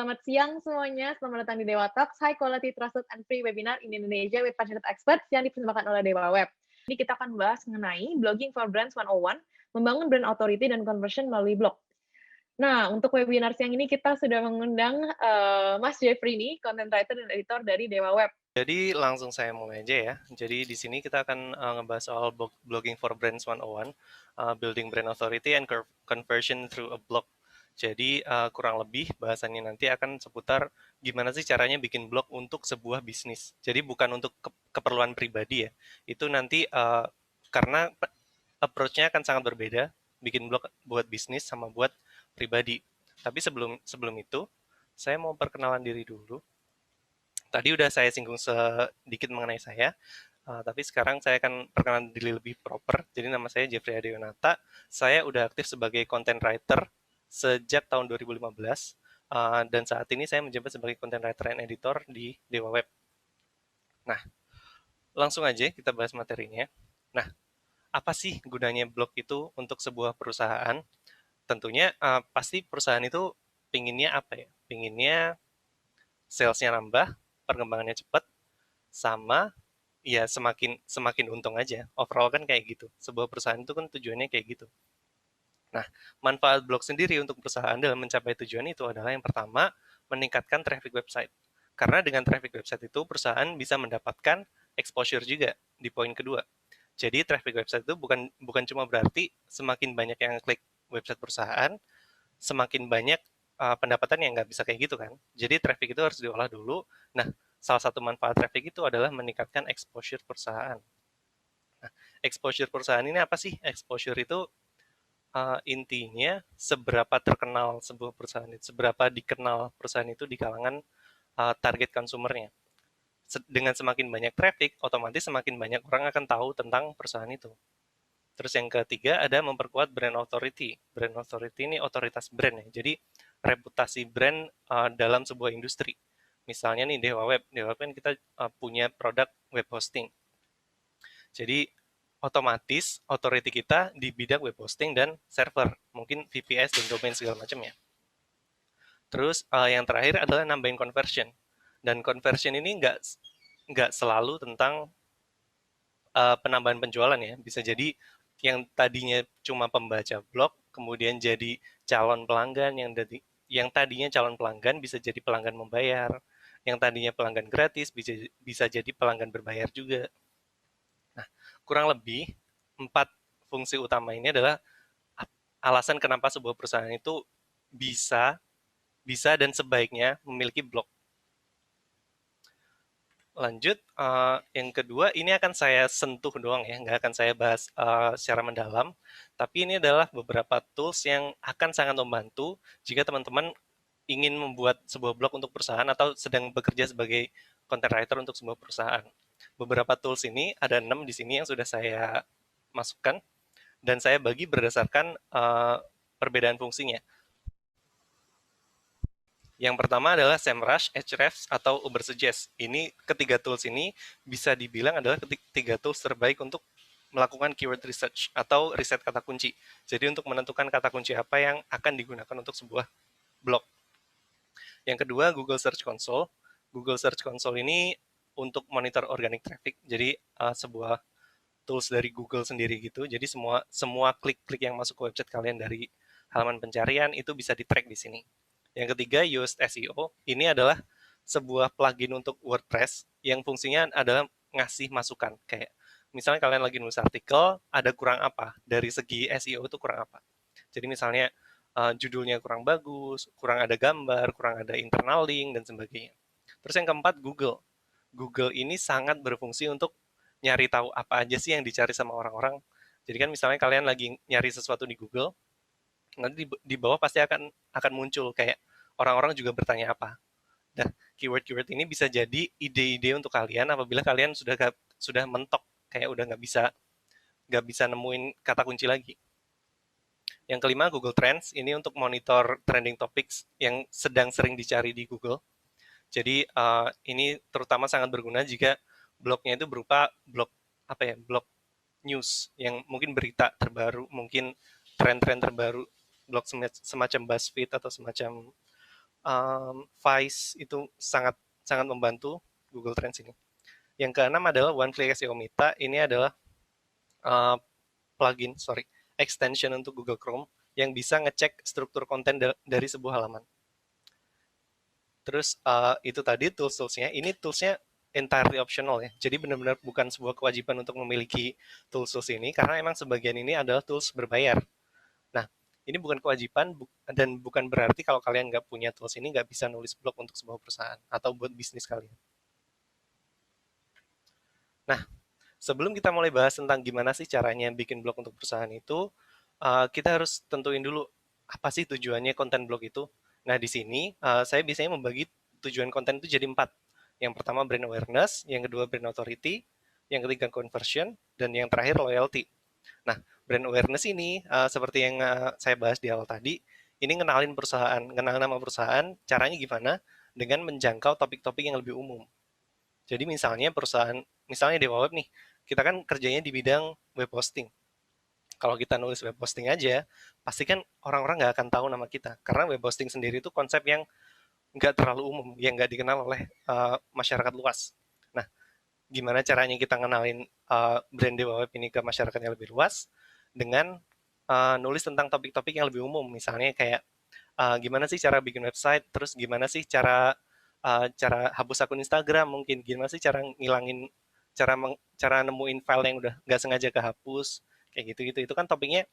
selamat siang semuanya. Selamat datang di Dewa Talks, high quality, trusted, and free webinar in Indonesia with passionate experts yang dipersembahkan oleh Dewa Web. Ini kita akan bahas mengenai Blogging for Brands 101, membangun brand authority dan conversion melalui blog. Nah, untuk webinar siang ini kita sudah mengundang Mas Jeffrey nih, content writer dan editor dari Dewa Web. Jadi langsung saya mulai aja ya. Jadi di sini kita akan ngebahas soal Blogging for Brands 101, Building Brand Authority and Conversion through a Blog. Jadi kurang lebih bahasannya nanti akan seputar gimana sih caranya bikin blog untuk sebuah bisnis. Jadi bukan untuk keperluan pribadi ya. Itu nanti karena approach-nya akan sangat berbeda, bikin blog buat bisnis sama buat pribadi. Tapi sebelum itu, saya mau perkenalan diri dulu. Tadi udah saya singgung sedikit mengenai saya, tapi sekarang saya akan perkenalan diri lebih proper. Jadi nama saya Jeffrey Adeyonata. Saya udah aktif sebagai content writer sejak tahun 2015, dan saat ini saya menjabat sebagai content writer and editor di Dewa Web. Nah, langsung aja kita bahas materinya. Nah, apa sih gunanya blog itu untuk sebuah perusahaan? Tentunya pasti perusahaan itu pinginnya apa ya? Pinginnya sales-nya nambah, perkembangannya cepat, sama ya semakin untung aja. Overall kan kayak gitu. Sebuah perusahaan itu kan tujuannya kayak gitu. Nah, manfaat blog sendiri untuk perusahaan dalam mencapai tujuan itu adalah yang pertama, meningkatkan traffic website. Karena dengan traffic website itu perusahaan bisa mendapatkan exposure juga di poin kedua. Jadi traffic website itu bukan cuma berarti semakin banyak yang klik website perusahaan, semakin banyak pendapatan yang nggak bisa kayak gitu kan. Jadi traffic itu harus diolah dulu. Nah, salah satu manfaat traffic itu adalah meningkatkan exposure perusahaan. Nah, exposure perusahaan ini apa sih? Exposure itu intinya seberapa terkenal sebuah perusahaan itu, seberapa dikenal perusahaan itu di kalangan target konsumernya. Dengan semakin banyak traffic, otomatis semakin banyak orang akan tahu tentang perusahaan itu. Terus yang ketiga ada memperkuat brand authority. Brand authority ini otoritas brand ya. Jadi reputasi brand dalam sebuah industri. Misalnya nih Dewa Web kan kita punya produk web hosting. Jadi otomatis authority kita di bidang web hosting dan server, mungkin VPS dan domain segala macamnya. Terus yang terakhir adalah nambahin conversion. Dan conversion ini nggak selalu tentang penambahan penjualan ya. Bisa jadi yang tadinya cuma pembaca blog, kemudian jadi calon pelanggan, yang tadinya calon pelanggan bisa jadi pelanggan membayar, yang tadinya pelanggan gratis bisa jadi pelanggan berbayar juga. Nah, kurang lebih 4 fungsi utama ini adalah alasan kenapa sebuah perusahaan itu bisa dan sebaiknya memiliki blog. Lanjut, yang kedua ini akan saya sentuh doang ya, nggak akan saya bahas secara mendalam, tapi ini adalah beberapa tools yang akan sangat membantu jika teman-teman ingin membuat sebuah blog untuk perusahaan atau sedang bekerja sebagai content writer untuk sebuah perusahaan. Beberapa tools ini, ada 6 di sini yang sudah saya masukkan, dan saya bagi berdasarkan perbedaan fungsinya. Yang pertama adalah SEMrush, Ahrefs, atau Ubersuggest. Ini ketiga tools ini bisa dibilang adalah ketiga tools terbaik untuk melakukan keyword research atau riset kata kunci. Jadi untuk menentukan kata kunci apa yang akan digunakan untuk sebuah blog. Yang kedua, Google Search Console. Google Search Console ini untuk monitor organic traffic. Jadi sebuah tools dari Google sendiri gitu. Jadi semua klik-klik yang masuk ke website kalian dari halaman pencarian itu bisa di-track di sini. Yang ketiga, Yoast SEO. Ini adalah sebuah plugin untuk WordPress yang fungsinya adalah ngasih masukan. Kayak misalnya kalian lagi nulis artikel, ada kurang apa? Dari segi SEO itu kurang apa? Jadi misalnya judulnya kurang bagus, kurang ada gambar, kurang ada internal link, dan sebagainya. Terus yang keempat, Google. Google ini sangat berfungsi untuk nyari tahu apa aja sih yang dicari sama orang-orang. Jadi kan misalnya kalian lagi nyari sesuatu di Google, nanti di bawah pasti akan muncul kayak orang-orang juga bertanya apa. Dan keyword-keyword ini bisa jadi ide-ide untuk kalian apabila kalian sudah mentok kayak udah nggak bisa nemuin kata kunci lagi. Yang kelima, Google Trends. Ini untuk monitor trending topics yang sedang sering dicari di Google. Jadi ini terutama sangat berguna jika blognya itu berupa blog blog news yang mungkin berita terbaru, mungkin tren-tren terbaru, blog semacam BuzzFeed atau semacam Vice itu sangat sangat membantu Google Trends ini. Yang keenam adalah One-Click SEO Meta. Ini adalah uh, extension untuk Google Chrome yang bisa ngecek struktur konten dari sebuah halaman. Terus itu tadi tools-toolsnya. Ini toolsnya entirely optional ya. Jadi benar-benar bukan sebuah kewajiban untuk memiliki tools-tools ini karena emang sebagian ini adalah tools berbayar. Nah, ini bukan kewajiban dan bukan berarti kalau kalian nggak punya tools ini nggak bisa nulis blog untuk sebuah perusahaan atau buat bisnis kalian. Nah, sebelum kita mulai bahas tentang gimana sih caranya bikin blog untuk perusahaan itu, kita harus tentuin dulu apa sih tujuannya konten blog itu. Nah, di sini saya biasanya membagi tujuan konten itu jadi 4. Yang pertama brand awareness, yang kedua brand authority, yang ketiga conversion, dan yang terakhir loyalty. Nah, brand awareness ini seperti yang saya bahas di awal tadi, ini ngenalin perusahaan, ngenalin nama perusahaan, caranya gimana? Dengan menjangkau topik-topik yang lebih umum. Jadi misalnya Dewa Web nih, kita kan kerjanya di bidang web hosting. Kalau kita nulis web hosting aja, pasti kan orang-orang nggak akan tahu nama kita. Karena web hosting sendiri itu konsep yang nggak terlalu umum, yang nggak dikenal oleh masyarakat luas. Nah, gimana caranya kita ngenalin brand Dewa Web ini ke masyarakat yang lebih luas? Dengan nulis tentang topik-topik yang lebih umum. Misalnya kayak gimana sih cara bikin website, terus gimana sih cara hapus akun Instagram mungkin, gimana sih cara ngilangin, cara nemuin file yang udah nggak sengaja kehapus, kayak gitu-gitu. Itu kan topiknya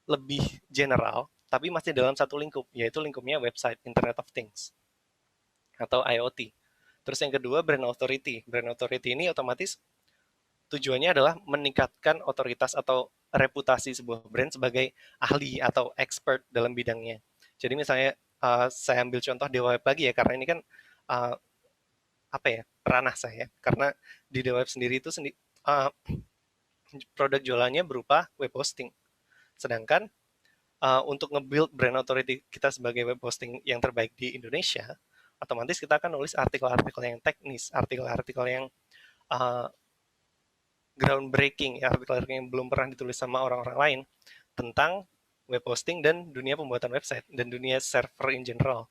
lebih general, tapi masih dalam satu lingkup, yaitu lingkupnya website, Internet of Things, atau IoT. Terus yang kedua, brand authority. Brand authority ini otomatis tujuannya adalah meningkatkan otoritas atau reputasi sebuah brand sebagai ahli atau expert dalam bidangnya. Jadi misalnya saya ambil contoh Dewa Web lagi ya, karena ini kan uh, apa ya, ranah saya. Karena di Dewa Web sendiri itu produk jualannya berupa web hosting. Sedangkan untuk nge-build brand authority kita sebagai web hosting yang terbaik di Indonesia, otomatis kita akan nulis artikel-artikel yang teknis, artikel-artikel yang uh, groundbreaking, ya, artikel-artikel yang belum pernah ditulis sama orang-orang lain tentang web hosting dan dunia pembuatan website dan dunia server in general.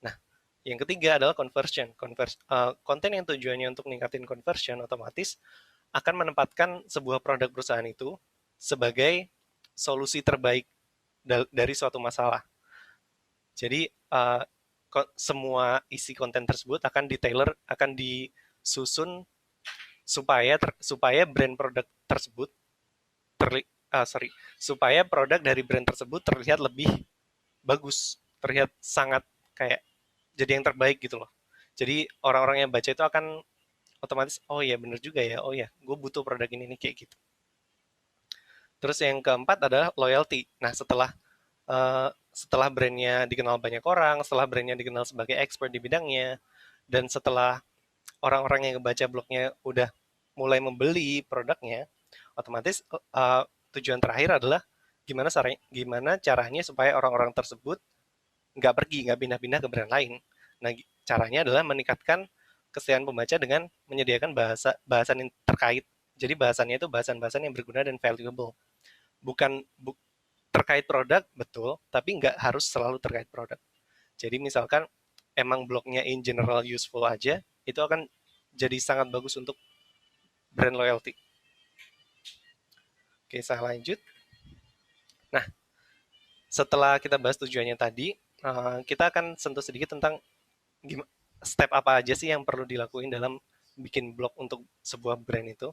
Nah, yang ketiga adalah conversion. Konten yang tujuannya untuk meningkatin conversion otomatis akan menempatkan sebuah produk perusahaan itu sebagai solusi terbaik dari suatu masalah. Jadi semua isi konten tersebut akan akan disusun supaya brand produk tersebut supaya produk dari brand tersebut terlihat lebih bagus, terlihat sangat kayak jadi yang terbaik gitu loh. Jadi orang-orang yang baca itu akan otomatis, oh ya bener juga ya, oh ya gue butuh produk ini nih, kayak gitu. Terus yang keempat adalah loyalty. Nah, setelah brandnya dikenal banyak orang, setelah brandnya dikenal sebagai expert di bidangnya, dan setelah orang-orang yang baca blognya udah mulai membeli produknya, otomatis tujuan terakhir adalah gimana caranya supaya orang-orang tersebut nggak pergi, nggak pindah-pindah ke brand lain. Nah, caranya adalah meningkatkan kesetiaan pembaca dengan menyediakan bahasan yang terkait. Jadi bahasannya itu bahasan-bahasan yang berguna dan valuable. Bukan terkait produk, betul, tapi nggak harus selalu terkait produk. Jadi misalkan emang blognya in general useful aja, itu akan jadi sangat bagus untuk brand loyalty. Oke, saya lanjut. Nah, setelah kita bahas tujuannya tadi, kita akan sentuh sedikit tentang step apa aja sih yang perlu dilakuin dalam bikin blog untuk sebuah brand itu.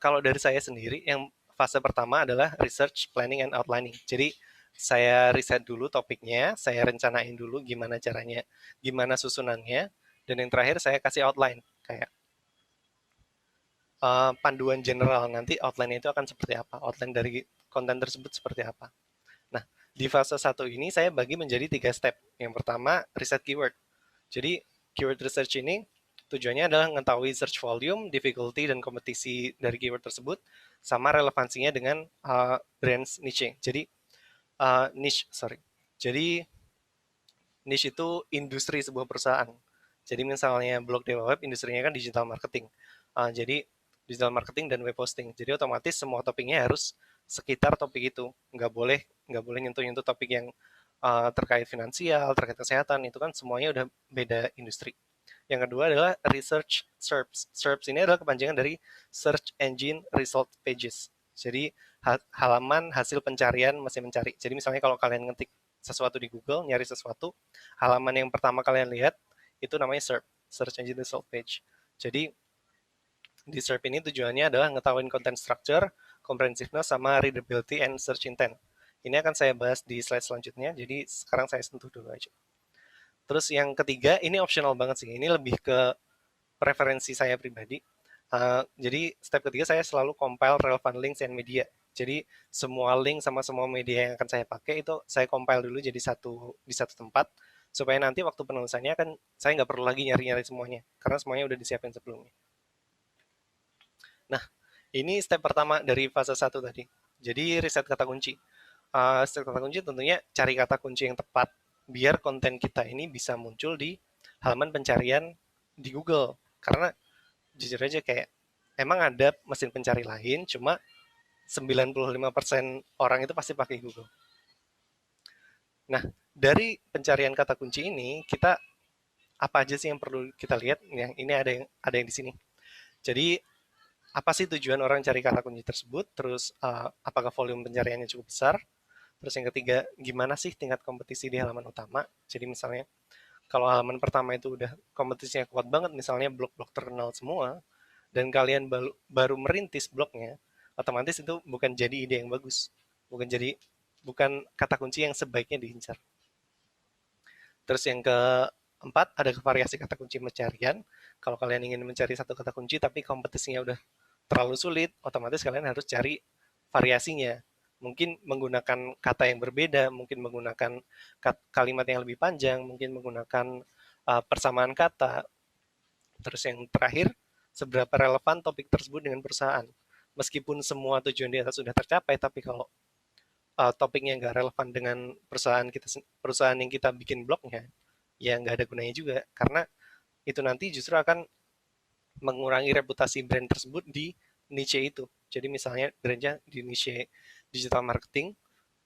Kalau dari saya sendiri, yang fase pertama adalah research, planning, and outlining. Jadi saya riset dulu topiknya, saya rencanain dulu gimana caranya, gimana susunannya, dan yang terakhir saya kasih outline, kayak panduan general nanti outline itu akan seperti apa, outline dari konten tersebut seperti apa. Nah, di fase 1 ini saya bagi menjadi 3 step. Yang pertama, riset keyword. Jadi, keyword research ini tujuannya adalah mengetahui search volume, difficulty, dan kompetisi dari keyword tersebut, sama relevansinya dengan brands niche. Jadi, Jadi, niche itu industri sebuah perusahaan. Jadi misalnya blog Dewa Web, industrinya kan digital marketing. Jadi digital marketing dan web hosting. Jadi otomatis semua topiknya harus sekitar topik itu. Nggak boleh nyentuh-nyentuh topik yang terkait finansial, terkait kesehatan, itu kan semuanya udah beda industri. Yang kedua adalah research SERPs. SERPs ini adalah kepanjangan dari Search Engine Result Pages. Jadi halaman hasil pencarian mesin mencari. Jadi misalnya kalau kalian ngetik sesuatu di Google, nyari sesuatu, halaman yang pertama kalian lihat itu namanya SERP, Search Engine Result Page. Jadi di SERP ini tujuannya adalah ngetahuin content structure, comprehensiveness, sama readability and search intent. Ini akan saya bahas di slide selanjutnya, jadi sekarang saya sentuh dulu aja. Terus yang ketiga, ini optional banget sih, ini lebih ke preferensi saya pribadi. Jadi step ketiga saya selalu compile relevant links and media. Jadi semua link sama semua media yang akan saya pakai itu saya compile dulu jadi di satu tempat supaya nanti waktu penulisannya kan saya nggak perlu lagi nyari-nyari semuanya karena semuanya udah disiapin sebelumnya. Nah, ini step pertama dari fase 1 tadi. Jadi riset kata kunci. Riset kata kunci tentunya cari kata kunci yang tepat biar konten kita ini bisa muncul di halaman pencarian di Google. Karena jujur aja kayak emang ada mesin pencari lain, cuma 95% orang itu pasti pakai Google. Nah, dari pencarian kata kunci ini, kita apa aja sih yang perlu kita lihat? Yang ini ada yang di sini. Jadi apa sih tujuan orang cari kata kunci tersebut? Terus apakah volume pencariannya cukup besar? Terus yang ketiga, gimana sih tingkat kompetisi di halaman utama? Jadi misalnya kalau halaman pertama itu udah kompetisinya kuat banget, misalnya blog-blog terkenal semua, dan kalian baru merintis blognya, otomatis itu bukan jadi ide yang bagus, bukan kata kunci yang sebaiknya diincar. Terus yang keempat, ada variasi kata kunci pencarian. Kalau kalian ingin mencari satu kata kunci tapi kompetisinya udah terlalu sulit, otomatis kalian harus cari variasinya. Mungkin menggunakan kata yang berbeda, mungkin menggunakan kalimat yang lebih panjang, mungkin menggunakan persamaan kata. Terus yang terakhir, seberapa relevan topik tersebut dengan perusahaan. Meskipun semua tujuan di atas sudah tercapai, tapi kalau topiknya nggak relevan dengan perusahaan yang kita bikin blognya, ya nggak ada gunanya juga. Karena itu nanti justru akan mengurangi reputasi brand tersebut di niche itu. Jadi misalnya brandnya di niche digital marketing,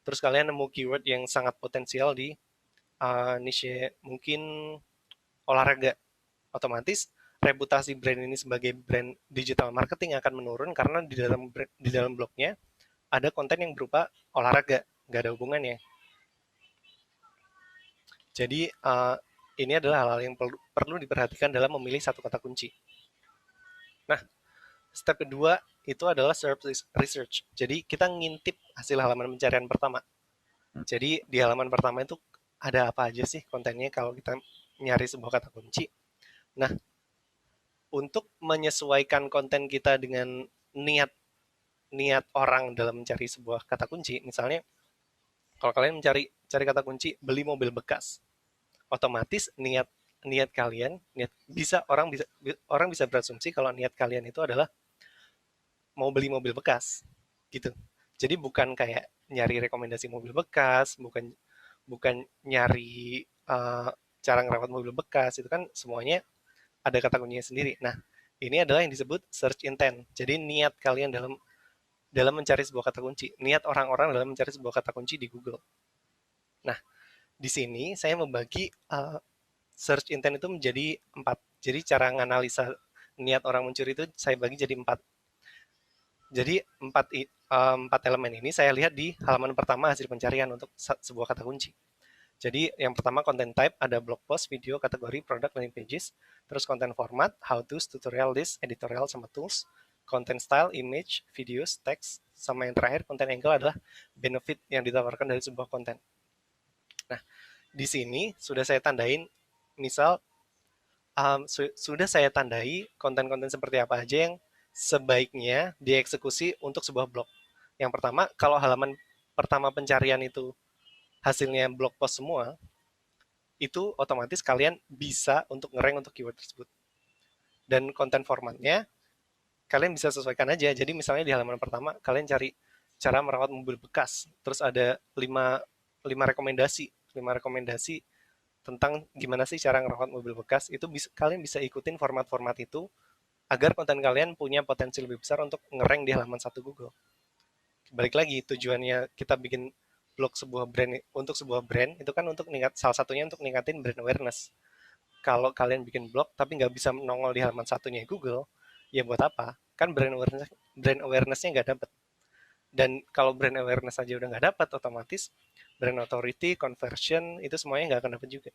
terus kalian nemu keyword yang sangat potensial di niche mungkin olahraga, otomatis reputasi brand ini sebagai brand digital marketing akan menurun karena di dalam blognya ada konten yang berupa olahraga, nggak ada hubungannya. Jadi ini adalah hal-hal yang perlu diperhatikan dalam memilih satu kata kunci. Nah, step kedua itu adalah SERP research. Jadi kita ngintip hasil halaman pencarian pertama. Jadi di halaman pertama itu ada apa aja sih kontennya kalau kita nyari sebuah kata kunci. Nah, untuk menyesuaikan konten kita dengan niat orang dalam mencari sebuah kata kunci, misalnya kalau kalian cari kata kunci beli mobil bekas, otomatis niat kalian orang bisa berasumsi kalau niat kalian itu adalah mau beli mobil bekas gitu. Jadi bukan kayak nyari rekomendasi mobil bekas, bukan bukan nyari cara ngerawat mobil bekas, itu kan semuanya ada kata kuncinya sendiri. Nah, ini adalah yang disebut search intent. Jadi niat kalian dalam mencari sebuah kata kunci, niat orang-orang dalam mencari sebuah kata kunci di Google. Nah, di sini saya membagi search intent itu menjadi 4. Jadi cara menganalisa niat orang mencuri itu saya bagi jadi 4. Jadi 4 elemen ini saya lihat di halaman pertama hasil pencarian untuk sebuah kata kunci. Jadi yang pertama content type, ada blog post, video, kategori, product, landing pages. Terus content format, how to, tutorial, list, editorial, sama tools. Content style, image, videos, text. Sama yang terakhir, content angle adalah benefit yang ditawarkan dari sebuah konten. Nah, di sini sudah saya tandain, misal sudah saya tandai konten-konten seperti apa aja yang sebaiknya dieksekusi untuk sebuah blog. Yang pertama, kalau halaman pertama pencarian itu hasilnya blog post semua, itu otomatis kalian bisa untuk ngerank untuk keyword tersebut. Dan konten formatnya, kalian bisa sesuaikan aja. Jadi misalnya di halaman pertama, kalian cari cara merawat mobil bekas. Terus ada 5 rekomendasi. 5 rekomendasi tentang gimana sih cara ngerawat mobil bekas. Itu kalian bisa ikutin format-format itu agar konten kalian punya potensi lebih besar untuk ngerank di halaman 1 Google. Balik lagi, tujuannya kita bikin blog sebuah brand untuk sebuah brand itu kan untuk salah satunya untuk ningkatin brand awareness. Kalau kalian bikin blog tapi nggak bisa nongol di halaman satunya Google, ya buat apa? Kan brand awarenessnya nggak dapat. Dan kalau brand awareness aja udah nggak dapat, otomatis brand authority, conversion itu semuanya nggak akan dapat juga.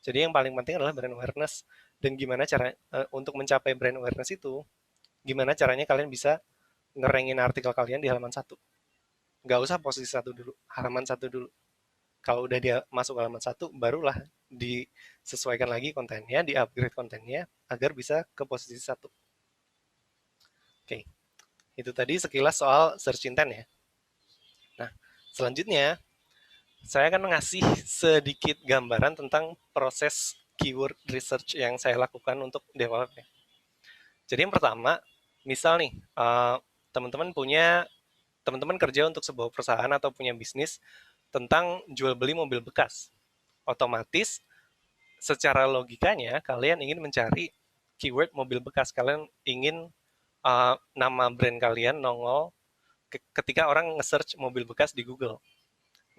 Jadi yang paling penting adalah brand awareness dan gimana cara untuk mencapai brand awareness itu, gimana caranya kalian bisa ngerengin artikel kalian di halaman satu. Nggak usah posisi satu dulu, halaman satu dulu. Kalau udah dia masuk halaman satu, barulah disesuaikan lagi kontennya, di-upgrade kontennya, agar bisa ke posisi satu. Oke, itu tadi sekilas soal search intent ya. Nah, selanjutnya, saya akan mengasih sedikit gambaran tentang proses keyword research yang saya lakukan untuk developnya. Jadi yang pertama, misal nih, teman-teman kerja untuk sebuah perusahaan atau punya bisnis tentang jual beli mobil bekas. Otomatis secara logikanya kalian ingin mencari keyword mobil bekas, kalian ingin nama brand kalian nongol ketika orang nge-search mobil bekas di Google.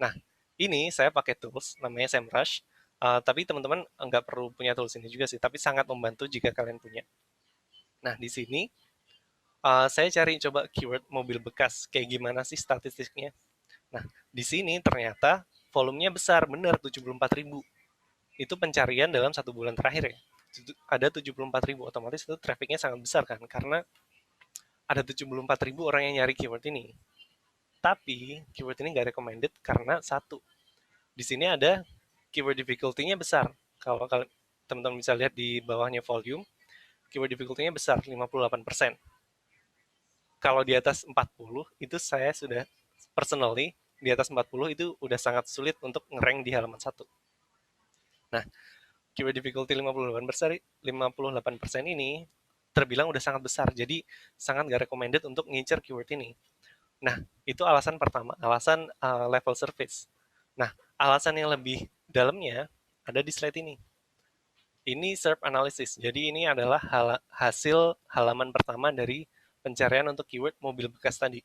Nah, ini saya pakai tools namanya SEMrush, tapi teman-teman nggak perlu punya tools ini juga sih, tapi sangat membantu jika kalian punya. Nah, di sini saya cari coba keyword mobil bekas, kayak gimana sih statistiknya. Nah, di sini ternyata volumenya besar, benar 74.000. Itu pencarian dalam 1 bulan terakhir ya. Ada 74.000, otomatis itu trafficnya sangat besar kan, karena ada 74.000 orang yang nyari keyword ini. Tapi keyword ini nggak recommended karena satu, di sini ada keyword difficulty-nya besar. Kalau teman-teman bisa lihat di bawahnya volume, keyword difficulty-nya besar, 58%. Kalau di atas 40, itu saya sudah personally, di atas 40 itu udah sangat sulit untuk ngerank di halaman 1. Nah, keyword difficulty 58% ini terbilang udah sangat besar, jadi sangat gak recommended untuk ngincer keyword ini. Nah, itu alasan pertama, alasan level service. Nah, alasan yang lebih dalamnya ada di slide ini. Ini SERP analysis, jadi ini adalah hasil halaman pertama dari pencarian untuk keyword mobil bekas tadi.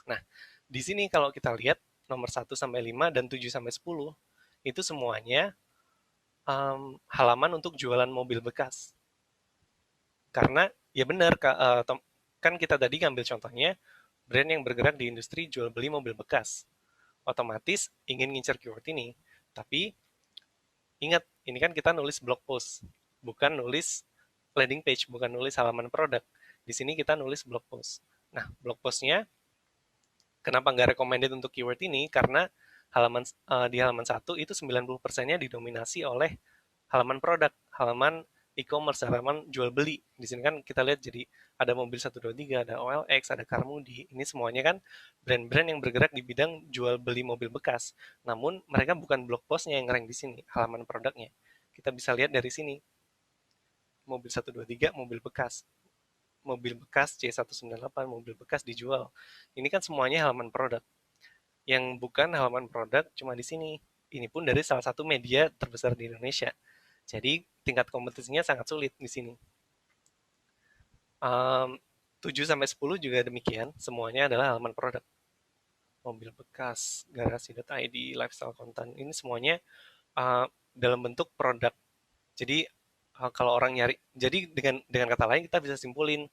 Nah, di sini kalau kita lihat nomor 1-5 dan 7-10, itu semuanya halaman untuk jualan mobil bekas. Karena ya benar, kan kita tadi ngambil contohnya brand yang bergerak di industri jual beli mobil bekas. Otomatis ingin ngincer keyword ini, tapi ingat, ini kan kita nulis blog post, bukan nulis landing page, bukan nulis halaman produk. Di sini kita nulis blog post. Nah, blog postnya kenapa nggak recommended untuk keyword ini? Karena di halaman 1 itu 90%-nya didominasi oleh halaman produk, halaman e-commerce, halaman jual beli. Di sini kan kita lihat jadi ada mobil 123, ada OLX, ada Carmudi. Ini semuanya kan brand-brand yang bergerak di bidang jual beli mobil bekas. Namun mereka bukan blog postnya yang rank di sini, halaman produknya. Kita bisa lihat dari sini. Mobil 123, mobil bekas. Mobil bekas C198, mobil bekas dijual. Ini kan semuanya halaman produk. Yang bukan halaman produk cuma di sini. Ini pun dari salah satu media terbesar di Indonesia. Jadi tingkat kompetisinya sangat sulit di sini. 7-10 juga demikian, semuanya adalah halaman produk. Mobil bekas, garasi.id, lifestyle content, ini semuanya dalam bentuk produk. Jadi kalau orang nyari, jadi dengan kata lain kita bisa simpulin,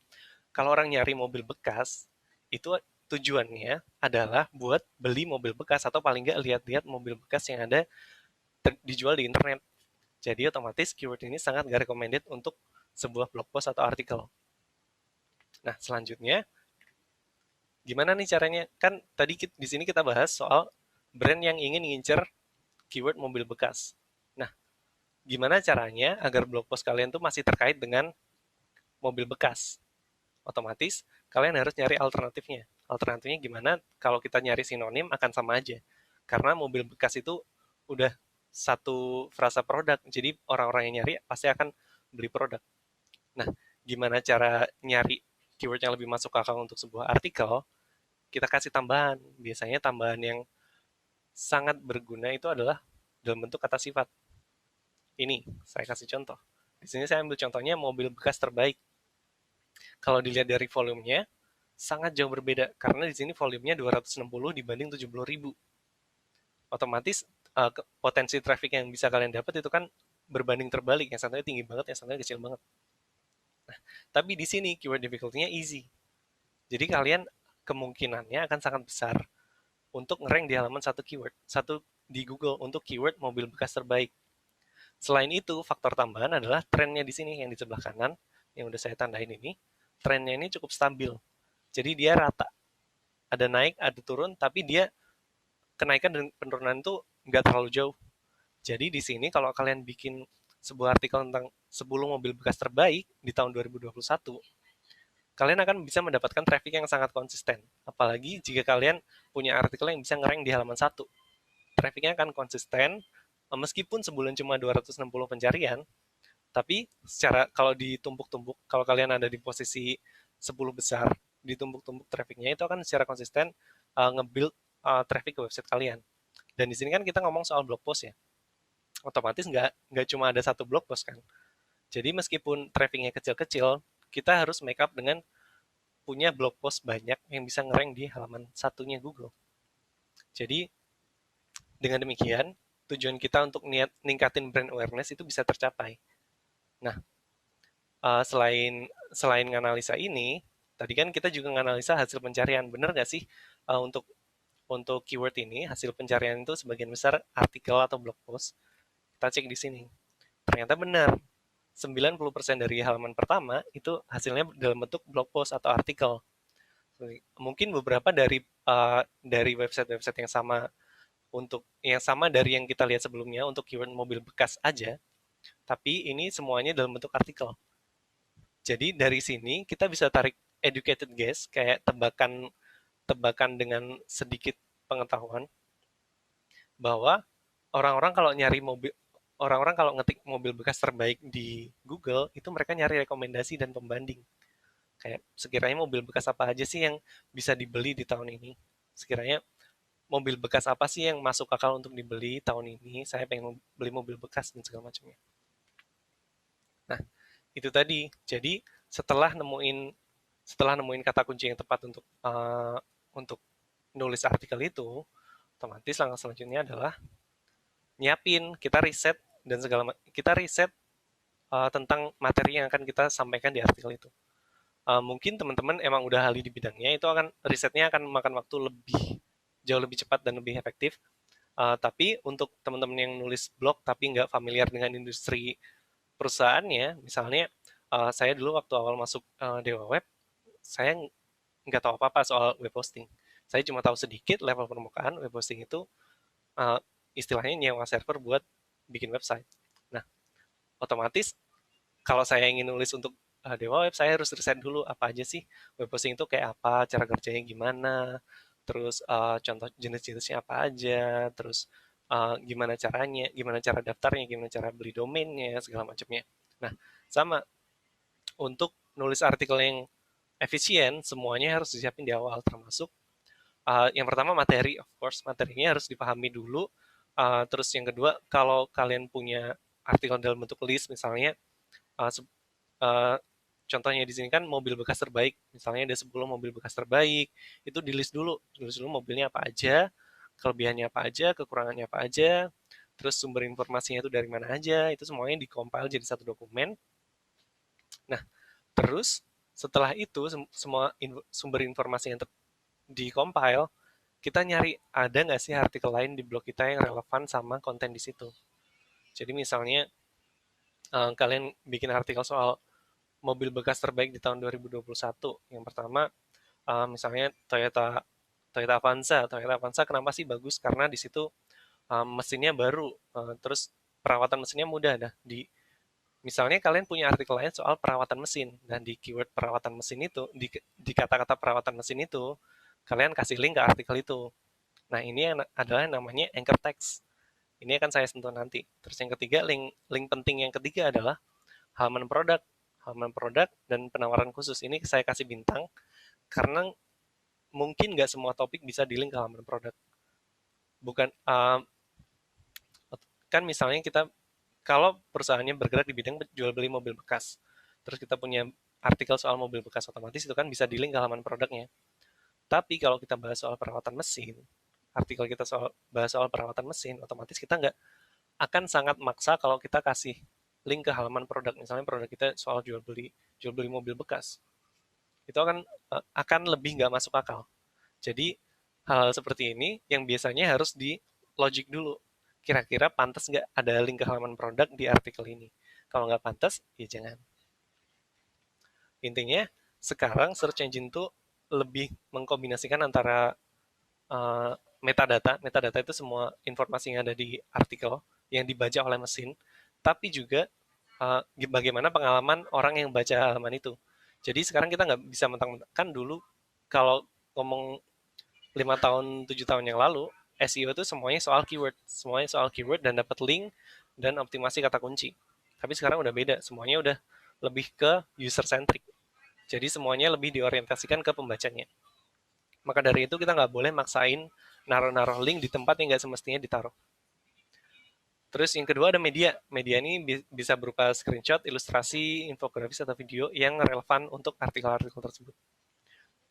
kalau orang nyari mobil bekas, itu tujuannya adalah buat beli mobil bekas atau paling nggak lihat-lihat mobil bekas yang ada dijual di internet. Jadi otomatis keyword ini sangat gak recommended untuk sebuah blog post atau artikel. Nah, selanjutnya gimana nih caranya? Kan tadi di sini kita bahas soal brand yang ingin ngincer keyword mobil bekas. Nah, gimana caranya agar blog post kalian tuh masih terkait dengan mobil bekas? Otomatis kalian harus nyari alternatifnya. Alternatifnya gimana? Kalau kita nyari sinonim akan sama aja. Karena mobil bekas itu udah satu frasa produk, jadi orang-orang yang nyari pasti akan beli produk. Nah, gimana cara nyari keyword yang lebih masuk akal untuk sebuah artikel? Kita kasih tambahan. Biasanya tambahan yang sangat berguna itu adalah dalam bentuk kata sifat. Ini, saya kasih contoh. Di sini saya ambil contohnya mobil bekas terbaik. Kalau dilihat dari volumenya, sangat jauh berbeda. Karena di sini volumenya 260 dibanding 70.000. otomatis potensi traffic yang bisa kalian dapat itu kan berbanding terbalik, yang satunya tinggi banget, yang satunya kecil banget. Nah, tapi di sini keyword difficulty-nya easy. Jadi kalian kemungkinannya akan sangat besar untuk ngerank di halaman satu di Google untuk keyword mobil bekas terbaik. Selain itu, faktor tambahan adalah trennya di sini yang di sebelah kanan, yang udah saya tandain ini, trennya ini cukup stabil. Jadi dia rata. Ada naik, ada turun, tapi dia kenaikan dan penurunan itu nggak terlalu jauh. Jadi di sini kalau kalian bikin sebuah artikel tentang 10 mobil bekas terbaik di tahun 2021, kalian akan bisa mendapatkan traffic yang sangat konsisten. Apalagi jika kalian punya artikel yang bisa ngerank di halaman 1. Trafficnya akan konsisten, meskipun sebulan cuma 260 pencarian, tapi secara kalau ditumpuk-tumpuk, kalau kalian ada di posisi 10 besar, ditumpuk-tumpuk trafficnya itu akan secara konsisten nge-build traffic ke website kalian. Dan di sini kan kita ngomong soal blog post ya. Otomatis nggak cuma ada satu blog post kan. Jadi meskipun trafficnya kecil-kecil, kita harus make up dengan punya blog post banyak yang bisa ngerank di halaman satunya Google. Jadi dengan demikian, tujuan kita untuk ningkatin brand awareness itu bisa tercapai. Nah, selain nganalisa ini, tadi kan kita juga nganalisa hasil pencarian. Benar nggak sih untuk keyword ini, hasil pencarian itu sebagian besar artikel atau blog post? Kita cek di sini. Ternyata benar. 90% dari halaman pertama itu hasilnya dalam bentuk blog post atau artikel. Mungkin beberapa dari website-website yang sama dari yang kita lihat sebelumnya untuk keyword mobil bekas aja, tapi ini semuanya dalam bentuk artikel. Jadi dari sini kita bisa tarik educated guess, kayak tebakan dengan sedikit pengetahuan bahwa orang-orang kalau ngetik mobil bekas terbaik di Google itu mereka nyari rekomendasi dan pembanding. Kayak sekiranya mobil bekas apa aja sih yang bisa dibeli di tahun ini? Sekiranya mobil bekas apa sih yang masuk akal untuk dibeli tahun ini? Saya pengen beli mobil bekas dan segala macamnya. Nah, itu tadi. Jadi setelah nemuin kata kunci yang tepat untuk nulis artikel itu, otomatis langkah selanjutnya adalah nyiapin, kita riset tentang materi yang akan kita sampaikan di artikel itu. Mungkin teman-teman emang udah ahli di bidangnya, itu risetnya akan memakan waktu jauh lebih cepat dan lebih efektif. Tapi untuk teman-teman yang nulis blog tapi nggak familiar dengan industri perusahaannya, misalnya saya dulu waktu awal masuk Dewa Web, saya nggak tahu apa-apa soal web hosting. Saya cuma tahu sedikit level permukaan web hosting itu uh, istilahnya nyewa server buat bikin website. Nah, otomatis kalau saya ingin nulis untuk Dewa Web, saya harus riset dulu apa aja sih web hosting itu kayak apa, cara kerjanya gimana, terus contoh jenis-jenisnya apa aja, terus gimana caranya, gimana cara daftarnya, gimana cara beli domainnya, segala macamnya. Nah, sama untuk nulis artikel yang efisien, semuanya harus disiapin di awal, termasuk yang pertama materi, of course, materinya harus dipahami dulu. Terus yang kedua, kalau kalian punya artikel dalam bentuk list, misalnya, uh, uh, contohnya di sini kan mobil bekas terbaik, misalnya ada 10 mobil bekas terbaik, itu tulis dulu mobilnya apa aja, kelebihannya apa aja, kekurangannya apa aja, terus sumber informasinya itu dari mana aja, itu semuanya dikompil jadi satu dokumen. Nah, terus setelah itu semua sumber informasi yang di-compile, kita nyari ada nggak sih artikel lain di blog kita yang relevan sama konten di situ. Jadi misalnya kalian bikin artikel soal mobil bekas terbaik di tahun 2021. Yang pertama misalnya Toyota Avanza. Toyota Avanza kenapa sih bagus? Karena di situ mesinnya baru, terus perawatan mesinnya mudah. Nah, misalnya kalian punya artikel lain soal perawatan mesin, dan di keyword perawatan mesin itu, di kata-kata perawatan mesin itu, kalian kasih link ke artikel itu. Nah, ini adalah yang namanya anchor text. Ini akan saya sentuh nanti. Terus yang ketiga, link penting yang ketiga adalah halaman produk. Halaman produk dan penawaran khusus. Ini saya kasih bintang, karena mungkin nggak semua topik bisa di link ke halaman produk. Bukan, kan misalnya kalau perusahaannya bergerak di bidang jual beli mobil bekas, terus kita punya artikel soal mobil bekas, otomatis itu kan bisa di link ke halaman produknya. Tapi kalau kita bahas soal perawatan mesin, artikel kita bahas soal perawatan mesin, otomatis kita nggak akan sangat maksa kalau kita kasih link ke halaman produk. Misalnya produk kita soal jual beli mobil bekas, itu akan lebih nggak masuk akal. Jadi hal-hal seperti ini yang biasanya harus di logic dulu. Kira-kira pantas nggak ada link ke halaman produk di artikel ini? Kalau nggak pantas, ya jangan. Intinya, sekarang search engine tuh lebih mengkombinasikan antara metadata. Metadata itu semua informasi yang ada di artikel yang dibaca oleh mesin, tapi juga bagaimana pengalaman orang yang baca halaman itu. Jadi sekarang kita nggak bisa mentang-mentang dulu kalau ngomong 5 tahun, 7 tahun yang lalu, SEO itu semuanya soal keyword dan dapat link dan optimasi kata kunci. Tapi sekarang udah beda, semuanya udah lebih ke user centric. Jadi semuanya lebih diorientasikan ke pembacanya. Maka dari itu kita nggak boleh maksain naruh-naruh link di tempat yang nggak semestinya ditaruh. Terus yang kedua ada media. Media ini bisa berupa screenshot, ilustrasi, infografis, atau video yang relevan untuk artikel-artikel tersebut.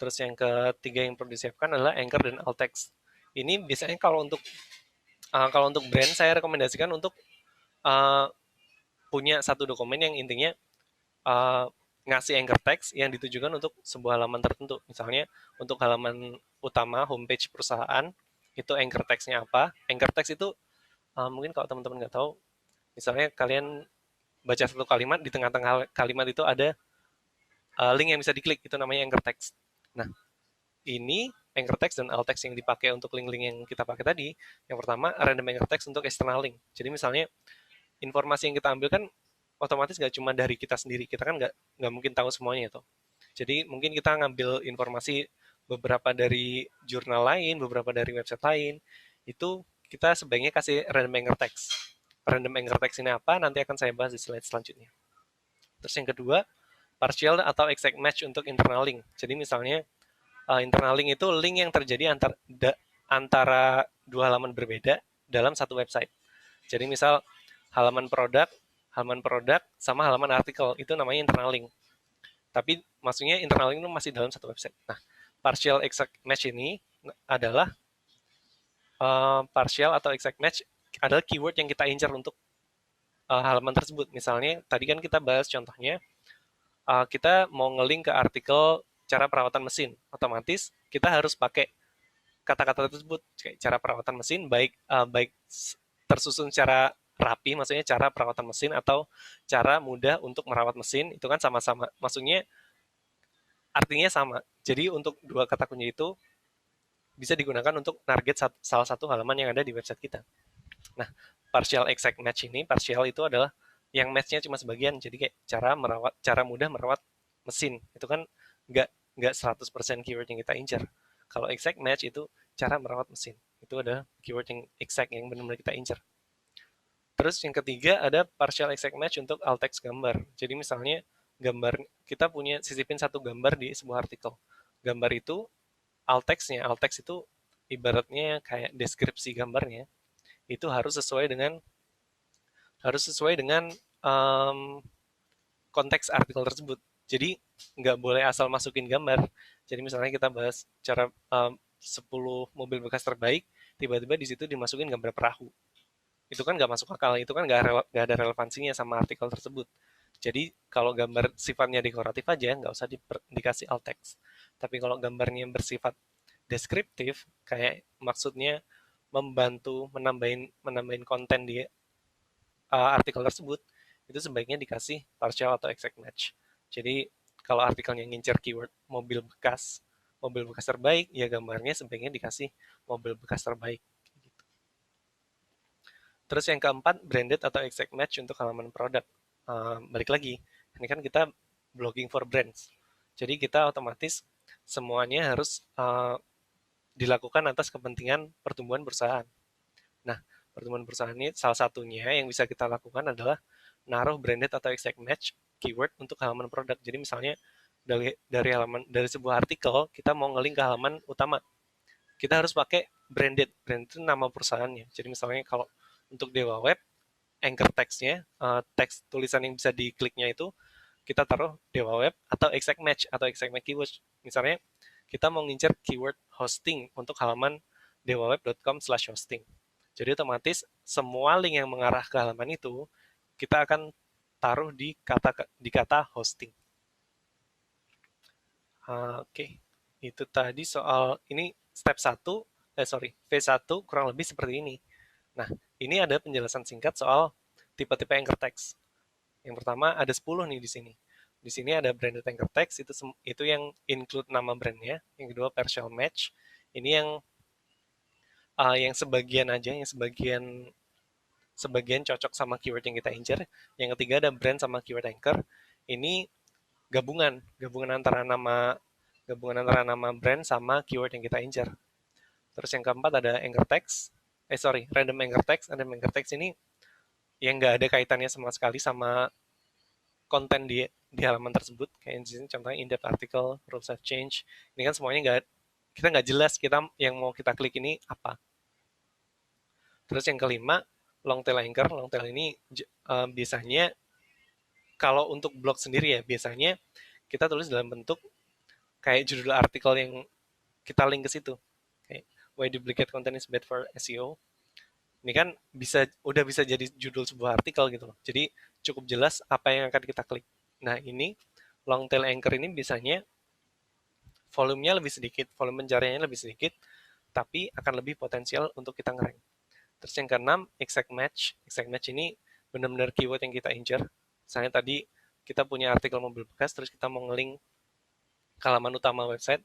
Terus yang ketiga yang perlu disiapkan adalah anchor dan alt text. Ini biasanya kalau untuk brand saya rekomendasikan untuk punya satu dokumen yang intinya ngasih anchor text yang ditujukan untuk sebuah halaman tertentu. Misalnya untuk halaman utama homepage perusahaan itu anchor text-nya apa? Anchor text itu mungkin kalau teman-teman nggak tahu, misalnya kalian baca satu kalimat, di tengah-tengah kalimat itu ada link yang bisa diklik, itu namanya anchor text. Nah, ini anchor text dan alt text yang dipakai untuk link-link yang kita pakai tadi, yang pertama random anchor text untuk external link. Jadi misalnya informasi yang kita ambil kan otomatis nggak cuma dari kita sendiri, kita kan nggak mungkin tahu semuanya tuh. Jadi mungkin kita ngambil informasi beberapa dari jurnal lain, beberapa dari website lain, itu kita sebaiknya kasih random anchor text. Random anchor text ini apa? Nanti akan saya bahas di slide selanjutnya. Terus yang kedua, partial atau exact match untuk internal link. Jadi misalnya internal link itu link yang terjadi antara dua halaman berbeda dalam satu website. Jadi misal halaman produk sama halaman artikel, itu namanya internal link. Tapi maksudnya internal link itu masih dalam satu website. Nah, partial exact match ini adalah partial atau exact match adalah keyword yang kita incar untuk halaman tersebut. Misalnya, tadi kan kita bahas contohnya, kita mau nge-link ke artikel cara perawatan mesin. Otomatis kita harus pakai kata-kata tersebut, kayak cara perawatan mesin, baik tersusun secara rapi, maksudnya cara perawatan mesin atau cara mudah untuk merawat mesin, itu kan sama-sama. Maksudnya artinya sama. Jadi untuk dua kata kunci itu bisa digunakan untuk target salah satu halaman yang ada di website kita. Nah, partial exact match ini, partial itu adalah yang match-nya cuma sebagian. Jadi kayak cara mudah merawat mesin. Itu kan nggak 100% keyword yang kita incar. Kalau exact match itu cara merawat mesin. Itu ada keyword yang exact yang benar-benar kita incar. Terus yang ketiga ada partial exact match untuk alt text gambar. Jadi misalnya kita sisipin satu gambar di sebuah artikel. Gambar itu alt text itu ibaratnya kayak deskripsi gambarnya, itu harus sesuai dengan konteks artikel tersebut. Jadi nggak boleh asal masukin gambar. Jadi misalnya kita bahas cara 10 mobil bekas terbaik, tiba-tiba di situ dimasukin gambar perahu. Itu kan nggak masuk akal, itu kan nggak ada relevansinya sama artikel tersebut. Jadi kalau gambar sifatnya dekoratif aja, nggak usah dikasih alt text. Tapi kalau gambarnya bersifat deskriptif, kayak maksudnya membantu menambahin konten di artikel tersebut, itu sebaiknya dikasih partial atau exact match. Jadi kalau artikelnya ngincer keyword mobil bekas terbaik, ya gambarnya sebaiknya dikasih mobil bekas terbaik. Terus yang keempat, branded atau exact match untuk halaman produk. Balik lagi, ini kan kita blogging for brands. Jadi kita otomatis semuanya harus dilakukan atas kepentingan pertumbuhan perusahaan. Nah, pertumbuhan perusahaan ini salah satunya yang bisa kita lakukan adalah naruh branded atau exact match keyword untuk halaman produk. Jadi misalnya dari sebuah artikel kita mau nge-link ke halaman utama, kita harus pakai branded. Brand itu nama perusahaannya. Jadi misalnya kalau untuk Dewa Web, anchor text-nya, teks tulisan yang bisa dikliknya itu kita taruh Dewa Web atau exact match keyword. Misalnya kita mau ngincer keyword hosting untuk halaman dewaweb.com/hosting. Jadi otomatis semua link yang mengarah ke halaman itu kita akan taruh di kata hosting. Oke, itu tadi soal ini step 1, V1 kurang lebih seperti ini. Nah, ini ada penjelasan singkat soal tipe-tipe anchor text. Yang pertama ada 10 nih di sini. Di sini ada branded anchor text, itu yang include nama brandnya. Yang kedua partial match, ini yang sebagian aja, yang sebagian cocok sama keyword yang kita incer. Yang ketiga ada brand sama keyword anchor. Ini gabungan antara nama brand sama keyword yang kita incer. Terus yang keempat ada anchor text. Random anchor text. Random anchor text ini yang nggak ada kaitannya sama sekali sama konten di halaman tersebut. Kayak di sini contohnya in-depth article, rules have changed. Ini kan semuanya kita nggak jelas kita yang mau kita klik ini apa. Terus yang kelima, long tail anchor. Long tail ini biasanya kalau untuk blog sendiri ya, biasanya kita tulis dalam bentuk kayak judul artikel yang kita link ke situ. Kayak why duplicate content is bad for SEO. Ini kan udah bisa jadi judul sebuah artikel gitu loh. Jadi cukup jelas apa yang akan kita klik. Nah, ini long tail anchor ini biasanya volumenya lebih sedikit, volume pencariannya lebih sedikit, tapi akan lebih potensial untuk kita ngerank. Terus yang keenam, exact match. Exact match ini benar-benar keyword yang kita incer. Misalnya tadi kita punya artikel mobil bekas, terus kita mau ngelink ke halaman utama website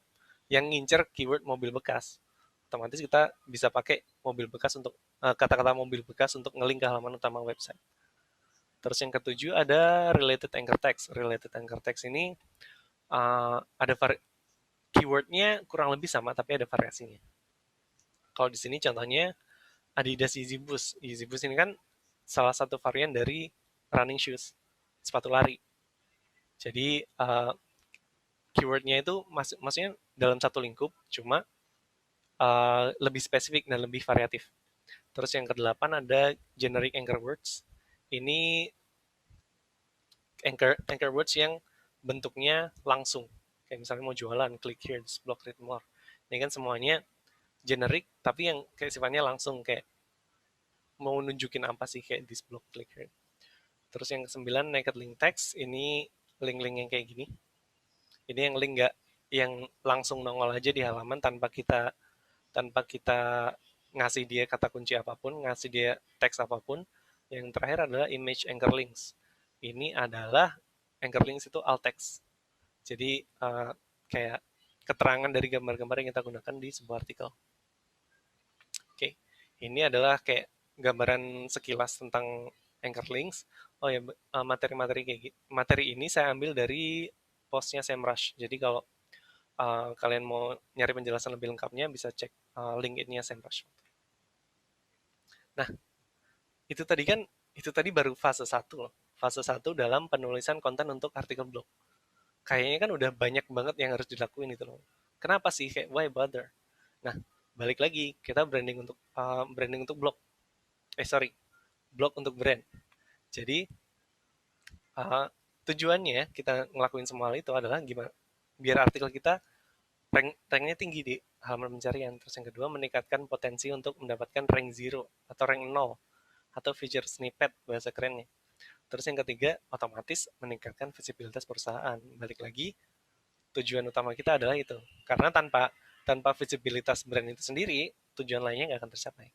yang ngincer keyword mobil bekas. Otomatis kita bisa pakai mobil bekas untuk kata-kata mobil bekas untuk ngelink ke halaman utama website. Terus yang ketujuh ada related anchor text. Related anchor text ini ada keywordnya kurang lebih sama tapi ada variasinya. Kalau di sini contohnya Adidas Yeezy Boost. Yeezy Boost ini kan salah satu varian dari running shoes, sepatu lari. Jadi keywordnya itu maksudnya dalam satu lingkup, cuma lebih spesifik dan lebih variatif. Terus yang kedelapan ada generic anchor words. Ini anchor words yang bentuknya langsung. Kayak misalnya mau jualan, click here, this blog, read more. Ini kan semuanya generic, tapi yang kayak sifatnya langsung, kayak mau nunjukin apa sih, kayak this blog, click here. Terus yang kesembilan, naked link text. Ini link-link yang kayak gini. Ini yang link nggak, yang langsung nongol aja di halaman tanpa kita ngasih dia kata kunci apapun, ngasih dia teks apapun. Yang terakhir adalah image anchor links. Ini adalah anchor links itu alt text. Jadi kayak keterangan dari gambar-gambar yang kita gunakan di sebuah artikel. Oke, ini adalah kayak gambaran sekilas tentang anchor links. Oh ya, materi ini saya ambil dari postnya SEMrush. Jadi kalau kalian mau nyari penjelasan lebih lengkapnya bisa cek LinkedIn-nya SEMrush. Nah, itu tadi baru fase 1 loh. Fase 1 dalam penulisan konten untuk artikel blog. Kayaknya kan udah banyak banget yang harus dilakuin itu loh. Kenapa sih kayak why bother? Nah, balik lagi kita branding untuk blog. Blog untuk brand. Jadi tujuannya kita ngelakuin semua hal itu adalah gimana biar artikel kita ranknya tinggi di halaman pencarian. Terus yang kedua, meningkatkan potensi untuk mendapatkan rank 0 atau rank 0 atau feature snippet bahasa kerennya. Terus yang ketiga, otomatis meningkatkan visibilitas perusahaan. Balik lagi, tujuan utama kita adalah itu. Karena tanpa visibilitas brand itu sendiri, tujuan lainnya nggak akan tercapai.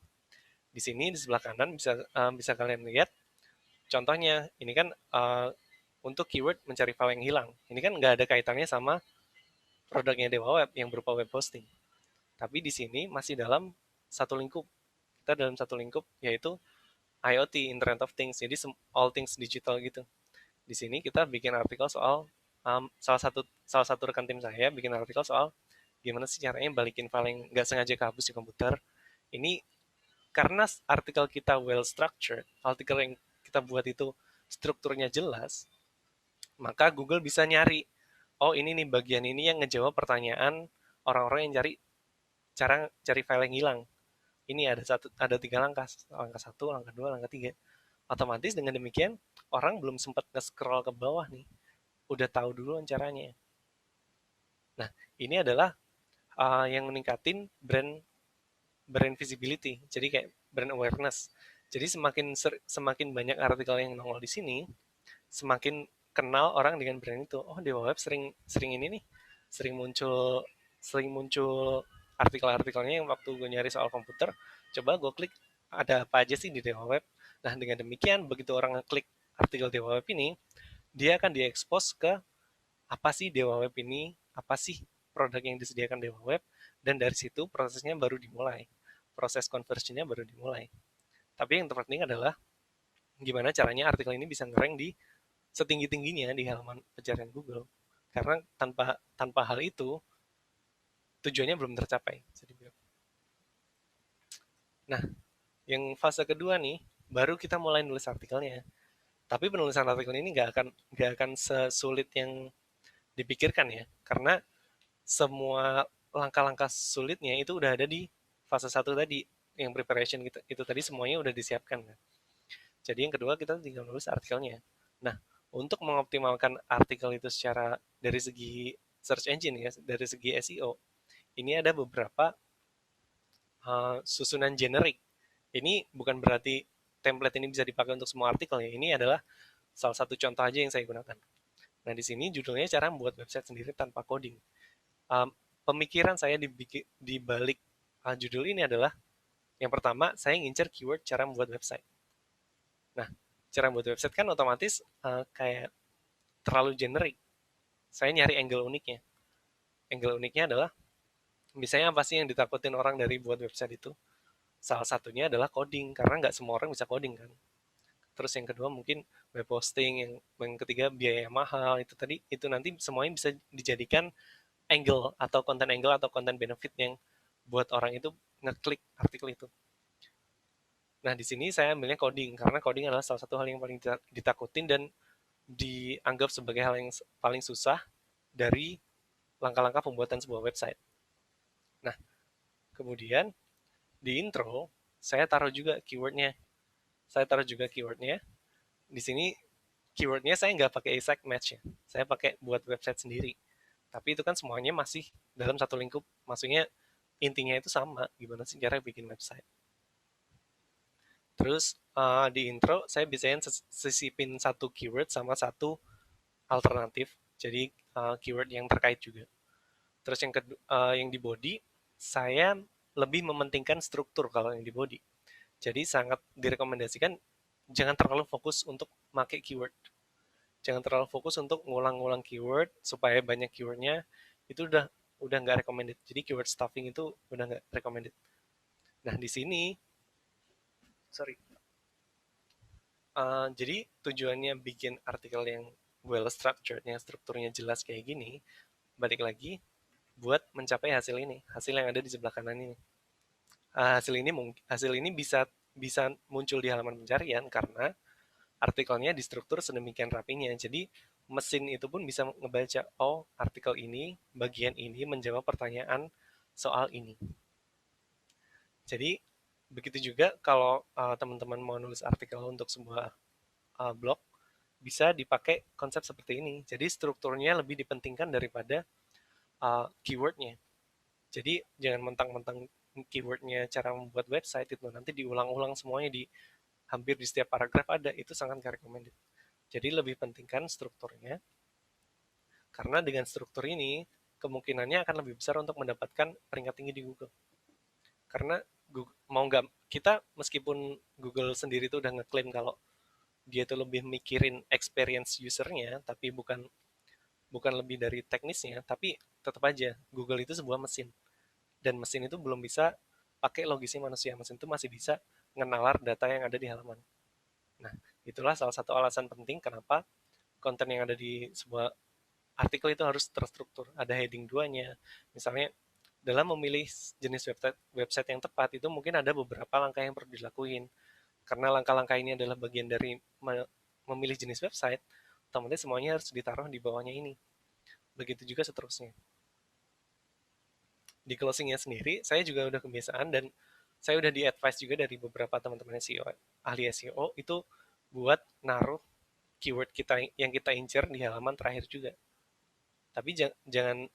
Di sini di sebelah kanan bisa kalian lihat contohnya. Ini kan untuk keyword mencari file yang hilang. Ini kan nggak ada kaitannya sama produknya Dewa Web yang berupa web hosting. Tapi di sini masih dalam satu lingkup. Kita dalam satu lingkup yaitu IoT, Internet of Things. Jadi all things digital gitu. Di sini kita bikin artikel soal salah satu rekan tim saya bikin artikel soal gimana sih caranya balikin file yang nggak sengaja kehapus di komputer. Ini karena artikel kita well structured, artikel yang kita buat itu strukturnya jelas, maka Google bisa nyari, oh ini nih bagian ini yang ngejawab pertanyaan orang-orang yang cara cari file yang hilang. Ini ada 3 langkah, langkah 1, langkah 2, langkah 3. Otomatis dengan demikian orang belum sempat nge-scroll ke bawah nih, udah tahu duluan caranya. Nah, ini adalah yang meningkatin brand brand visibility, jadi kayak brand awareness. Jadi semakin banyak artikel yang nongol di sini, semakin kenal orang dengan brand itu. Oh, Dewa Web sering sering ini nih, sering muncul sering muncul artikel-artikelnya yang waktu gue nyari soal komputer, coba gue klik ada apa aja sih di Dewa Web. Nah, dengan demikian begitu orang ngeklik artikel Dewa Web ini, dia akan diekspos ke apa sih Dewa Web ini, apa sih produk yang disediakan Dewa Web, dan dari situ prosesnya baru dimulai. Proses conversionnya baru dimulai. Tapi yang terpenting adalah gimana caranya artikel ini bisa ngerank di setinggi-tingginya di halaman pencarian Google. Karena tanpa tanpa hal itu tujuannya belum tercapai. Nah, yang fase kedua nih, baru kita mulai nulis artikelnya. Tapi penulisan artikel ini nggak akan sesulit yang dipikirkan ya, karena semua langkah-langkah sulitnya itu udah ada di fase satu tadi, yang preparation gitu, itu tadi semuanya udah disiapkan kan. Jadi yang kedua kita tinggal nulis artikelnya. Nah, untuk mengoptimalkan artikel itu secara dari segi search engine ya, dari segi SEO, ini ada beberapa susunan generik. Ini bukan berarti template ini bisa dipakai untuk semua artikel ya. Ini adalah salah satu contoh aja yang saya gunakan. Nah, di sini judulnya cara membuat website sendiri tanpa coding. Um, Pemikiran saya di balik judul ini adalah yang pertama, saya ngincer keyword cara membuat website. Nah, cara membuat website kan otomatis kayak terlalu generik. Saya nyari angle uniknya. Angle uniknya adalah, misalnya apa sih yang ditakutin orang dari buat website itu? Salah satunya adalah coding, karena nggak semua orang bisa coding kan. Terus yang kedua mungkin web hosting, yang ketiga biaya mahal, itu tadi, itu nanti semuanya bisa dijadikan angle atau konten benefit yang buat orang itu ngeklik artikel itu. Nah, di sini saya ambilnya coding, karena coding adalah salah satu hal yang paling ditakutin dan dianggap sebagai hal yang paling susah dari langkah-langkah pembuatan sebuah website. Nah, kemudian di intro, saya taruh juga keywordnya. Di sini keywordnya saya nggak pakai exact match ya. Saya pakai buat website sendiri. Tapi itu kan semuanya masih dalam satu lingkup. Maksudnya intinya itu sama. Gimana sih cara bikin website. Terus di intro saya bisain sisipin satu keyword sama satu alternatif. Jadi keyword yang terkait juga. Terus yang di body, saya lebih mementingkan struktur kalau yang di body. Jadi sangat direkomendasikan jangan terlalu fokus untuk pakai keyword. Jangan terlalu fokus untuk ngulang-ngulang keyword supaya banyak keywordnya. Itu udah nggak recommended. Jadi keyword stuffing itu udah nggak recommended. Nah, di sini, sorry. Jadi tujuannya bikin artikel yang well structured, yang strukturnya jelas kayak gini, balik lagi buat mencapai hasil ini, hasil yang ada di sebelah kanan ini. Hasil ini bisa bisa muncul di halaman pencarian karena artikelnya distruktur sedemikian rapinya. Jadi mesin itu pun bisa ngebaca, oh artikel ini, bagian ini menjawab pertanyaan soal ini. Jadi begitu juga kalau teman-teman mau nulis artikel untuk sebuah blog, bisa dipakai konsep seperti ini. Jadi strukturnya lebih dipentingkan daripada keywordnya. Jadi jangan mentang-mentang keywordnya cara membuat website itu nanti diulang-ulang semuanya di hampir di setiap paragraf ada, itu sangat nggak recommended. Jadi lebih pentingkan strukturnya, karena dengan struktur ini kemungkinannya akan lebih besar untuk mendapatkan peringkat tinggi di Google. Karena Google, mau nggak kita, meskipun Google sendiri itu udah ngeklaim kalau dia itu lebih mikirin experience usernya, tapi bukan bukan lebih dari teknisnya, tapi tetap aja Google itu sebuah mesin, dan mesin itu belum bisa pakai logisnya manusia. Mesin itu masih bisa ngenalar data yang ada di halaman. Nah, itulah salah satu alasan penting kenapa konten yang ada di sebuah artikel itu harus terstruktur. Ada heading 2-nya. Misalnya, dalam memilih jenis website yang tepat, itu mungkin ada beberapa langkah yang perlu dilakuin. Karena langkah-langkah ini adalah bagian dari memilih jenis website, otomatis semuanya harus ditaruh di bawahnya ini. Begitu juga seterusnya. Di closingnya sendiri, saya juga udah kebiasaan dan saya udah di-advise juga dari beberapa teman-teman SEO, ahli SEO, itu buat naruh keyword kita yang kita incer di halaman terakhir juga. Tapi jangan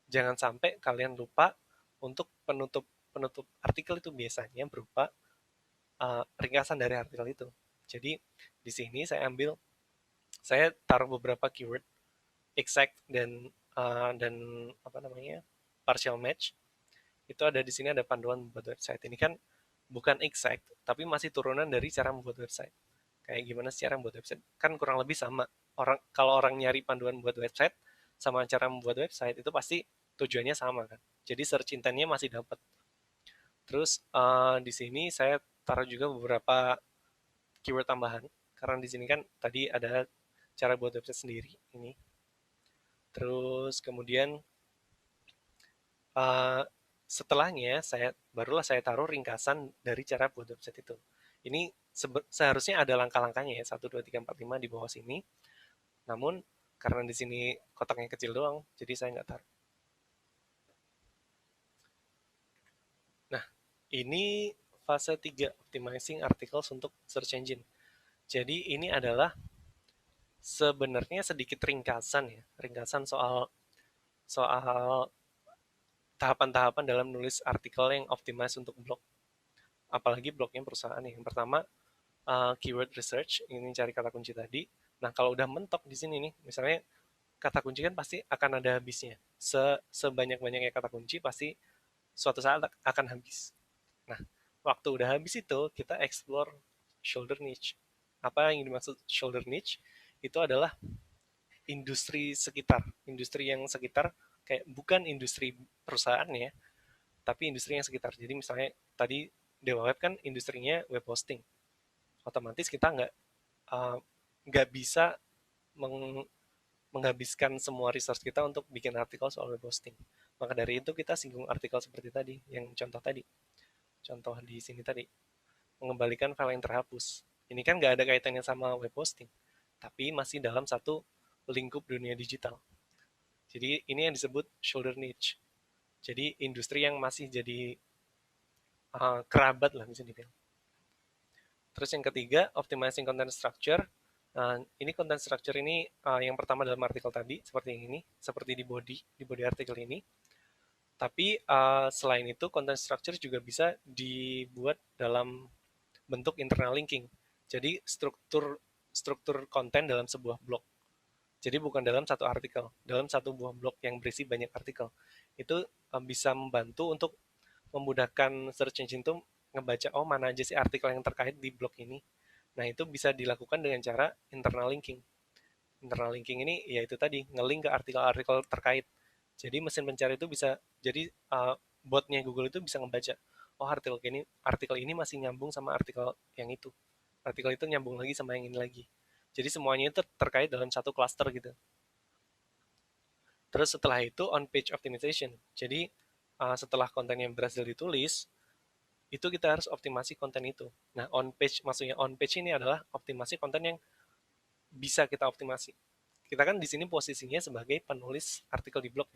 jangan sampai kalian lupa untuk penutup penutup artikel itu biasanya berupa ringkasan dari artikel itu. Jadi di sini saya taruh beberapa keyword exact dan apa namanya partial match. Itu ada di sini, ada panduan membuat website. Ini kan bukan exact, tapi masih turunan dari cara membuat website. Kayak gimana sih cara membuat website? Kan kurang lebih sama. Kalau orang nyari panduan buat website sama cara membuat website itu pasti tujuannya sama kan. Jadi search intentnya masih dapat. Terus di sini saya taruh juga beberapa keyword tambahan karena di sini kan tadi ada cara buat website sendiri ini. Terus kemudian uh, setelahnya barulah saya taruh ringkasan dari cara buat website itu. Ini seharusnya ada langkah-langkahnya ya, 1, 2, 3, 4, 5 di bawah sini. Namun karena di sini kotaknya kecil doang, jadi saya nggak taruh. Nah, ini fase 3, optimizing articles untuk search engine. Jadi ini adalah sebenarnya sedikit ringkasan ya, ringkasan soal soal tahapan-tahapan dalam nulis artikel yang optimize untuk blog. Apalagi blognya perusahaan nih. Yang pertama, keyword research, ini cari kata kunci tadi. Nah, kalau udah mentok di sini nih, misalnya kata kunci kan pasti akan ada habisnya. Sebanyak-banyaknya kata kunci pasti suatu saat akan habis. Nah, waktu udah habis itu, kita explore shoulder niche. Apa yang dimaksud shoulder niche? Itu adalah industri sekitar. Industri yang sekitar, kayak bukan industri perusahaan ya, tapi industri yang sekitar. Jadi misalnya tadi Dewa Web kan industrinya web hosting. Otomatis kita uh, nggak bisa menghabiskan semua resource kita untuk bikin artikel soal web hosting. Maka dari itu kita singgung artikel seperti tadi, yang contoh tadi. Contoh di sini tadi, mengembalikan file yang terhapus. Ini kan nggak ada kaitannya sama web hosting, tapi masih dalam satu lingkup dunia digital. Jadi ini yang disebut shoulder niche. Jadi industri yang masih jadi kerabat lah bisa dibilang. Terus yang ketiga, optimizing content structure. Nah, ini content structure ini yang pertama dalam artikel tadi, seperti yang ini, seperti di body artikel ini. Tapi selain itu, content structure juga bisa dibuat dalam bentuk internal linking. Jadi struktur konten dalam sebuah blog. Jadi bukan dalam satu artikel, dalam satu buah blog yang berisi banyak artikel. Itu bisa membantu untuk memudahkan search engine itu ngebaca, oh mana aja sih artikel yang terkait di blog ini. Nah, itu bisa dilakukan dengan cara internal linking. Internal linking ini yaitu tadi, nge-link ke artikel-artikel terkait. Jadi mesin pencari itu bisa, jadi botnya Google itu bisa ngebaca, oh artikel ini masih nyambung sama artikel yang itu. Artikel itu nyambung lagi sama yang ini lagi. Jadi semuanya itu terkait dalam satu cluster gitu. Terus setelah itu on-page optimization. Jadi setelah konten yang berhasil ditulis, itu kita harus optimasi konten itu. Nah, maksudnya on page ini adalah optimasi konten yang bisa kita optimasi. Kita kan di sini posisinya sebagai penulis artikel di blog.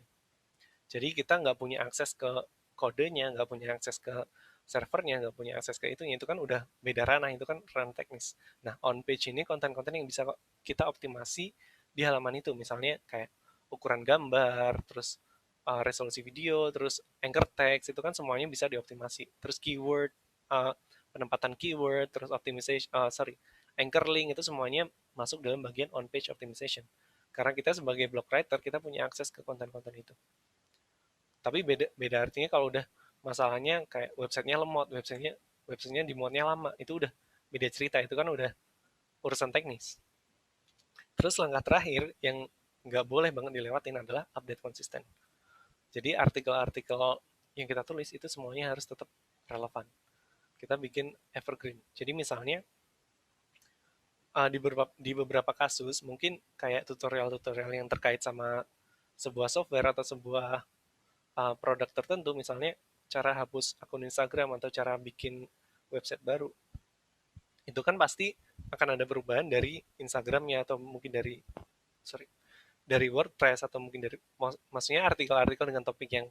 Jadi kita nggak punya akses ke kodenya, nggak punya akses ke servernya, nggak punya akses ke itu kan udah beda ranah, itu kan ranah teknis. Nah, on page ini konten-konten yang bisa kita optimasi di halaman itu, misalnya kayak ukuran gambar, terus resolusi video, terus anchor text, itu kan semuanya bisa dioptimasi. Terus keyword, penempatan keyword, terus anchor link, itu semuanya masuk dalam bagian on page optimization. Karena kita sebagai blog writer, kita punya akses ke konten-konten itu. Tapi beda artinya kalau udah masalahnya kayak websitenya lemot, websitenya di modnya lama, itu udah beda cerita, itu kan udah urusan teknis. Terus langkah terakhir yang nggak boleh banget dilewatin adalah update konsisten. Jadi artikel-artikel yang kita tulis itu semuanya harus tetap relevan. Kita bikin evergreen. Jadi misalnya di beberapa kasus mungkin kayak tutorial-tutorial yang terkait sama sebuah software atau sebuah produk tertentu, misalnya cara hapus akun Instagram atau cara bikin website baru, itu kan pasti akan ada perubahan dari Instagramnya atau mungkin dari WordPress atau mungkin maksudnya artikel-artikel dengan topik yang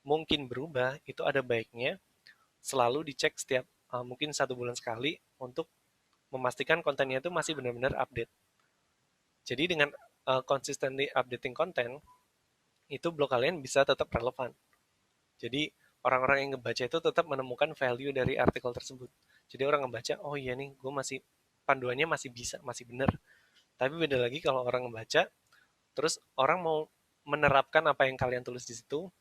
mungkin berubah, itu ada baiknya selalu dicek setiap mungkin 1 bulan sekali untuk memastikan kontennya itu masih benar-benar update. Jadi dengan consistently updating konten, itu blog kalian bisa tetap relevan. Jadi orang-orang yang ngebaca itu tetap menemukan value dari artikel tersebut. Jadi orang ngebaca, oh iya nih, gue masih panduannya masih bisa, masih bener. Tapi beda lagi kalau orang ngebaca, terus orang mau menerapkan apa yang kalian tulis di situ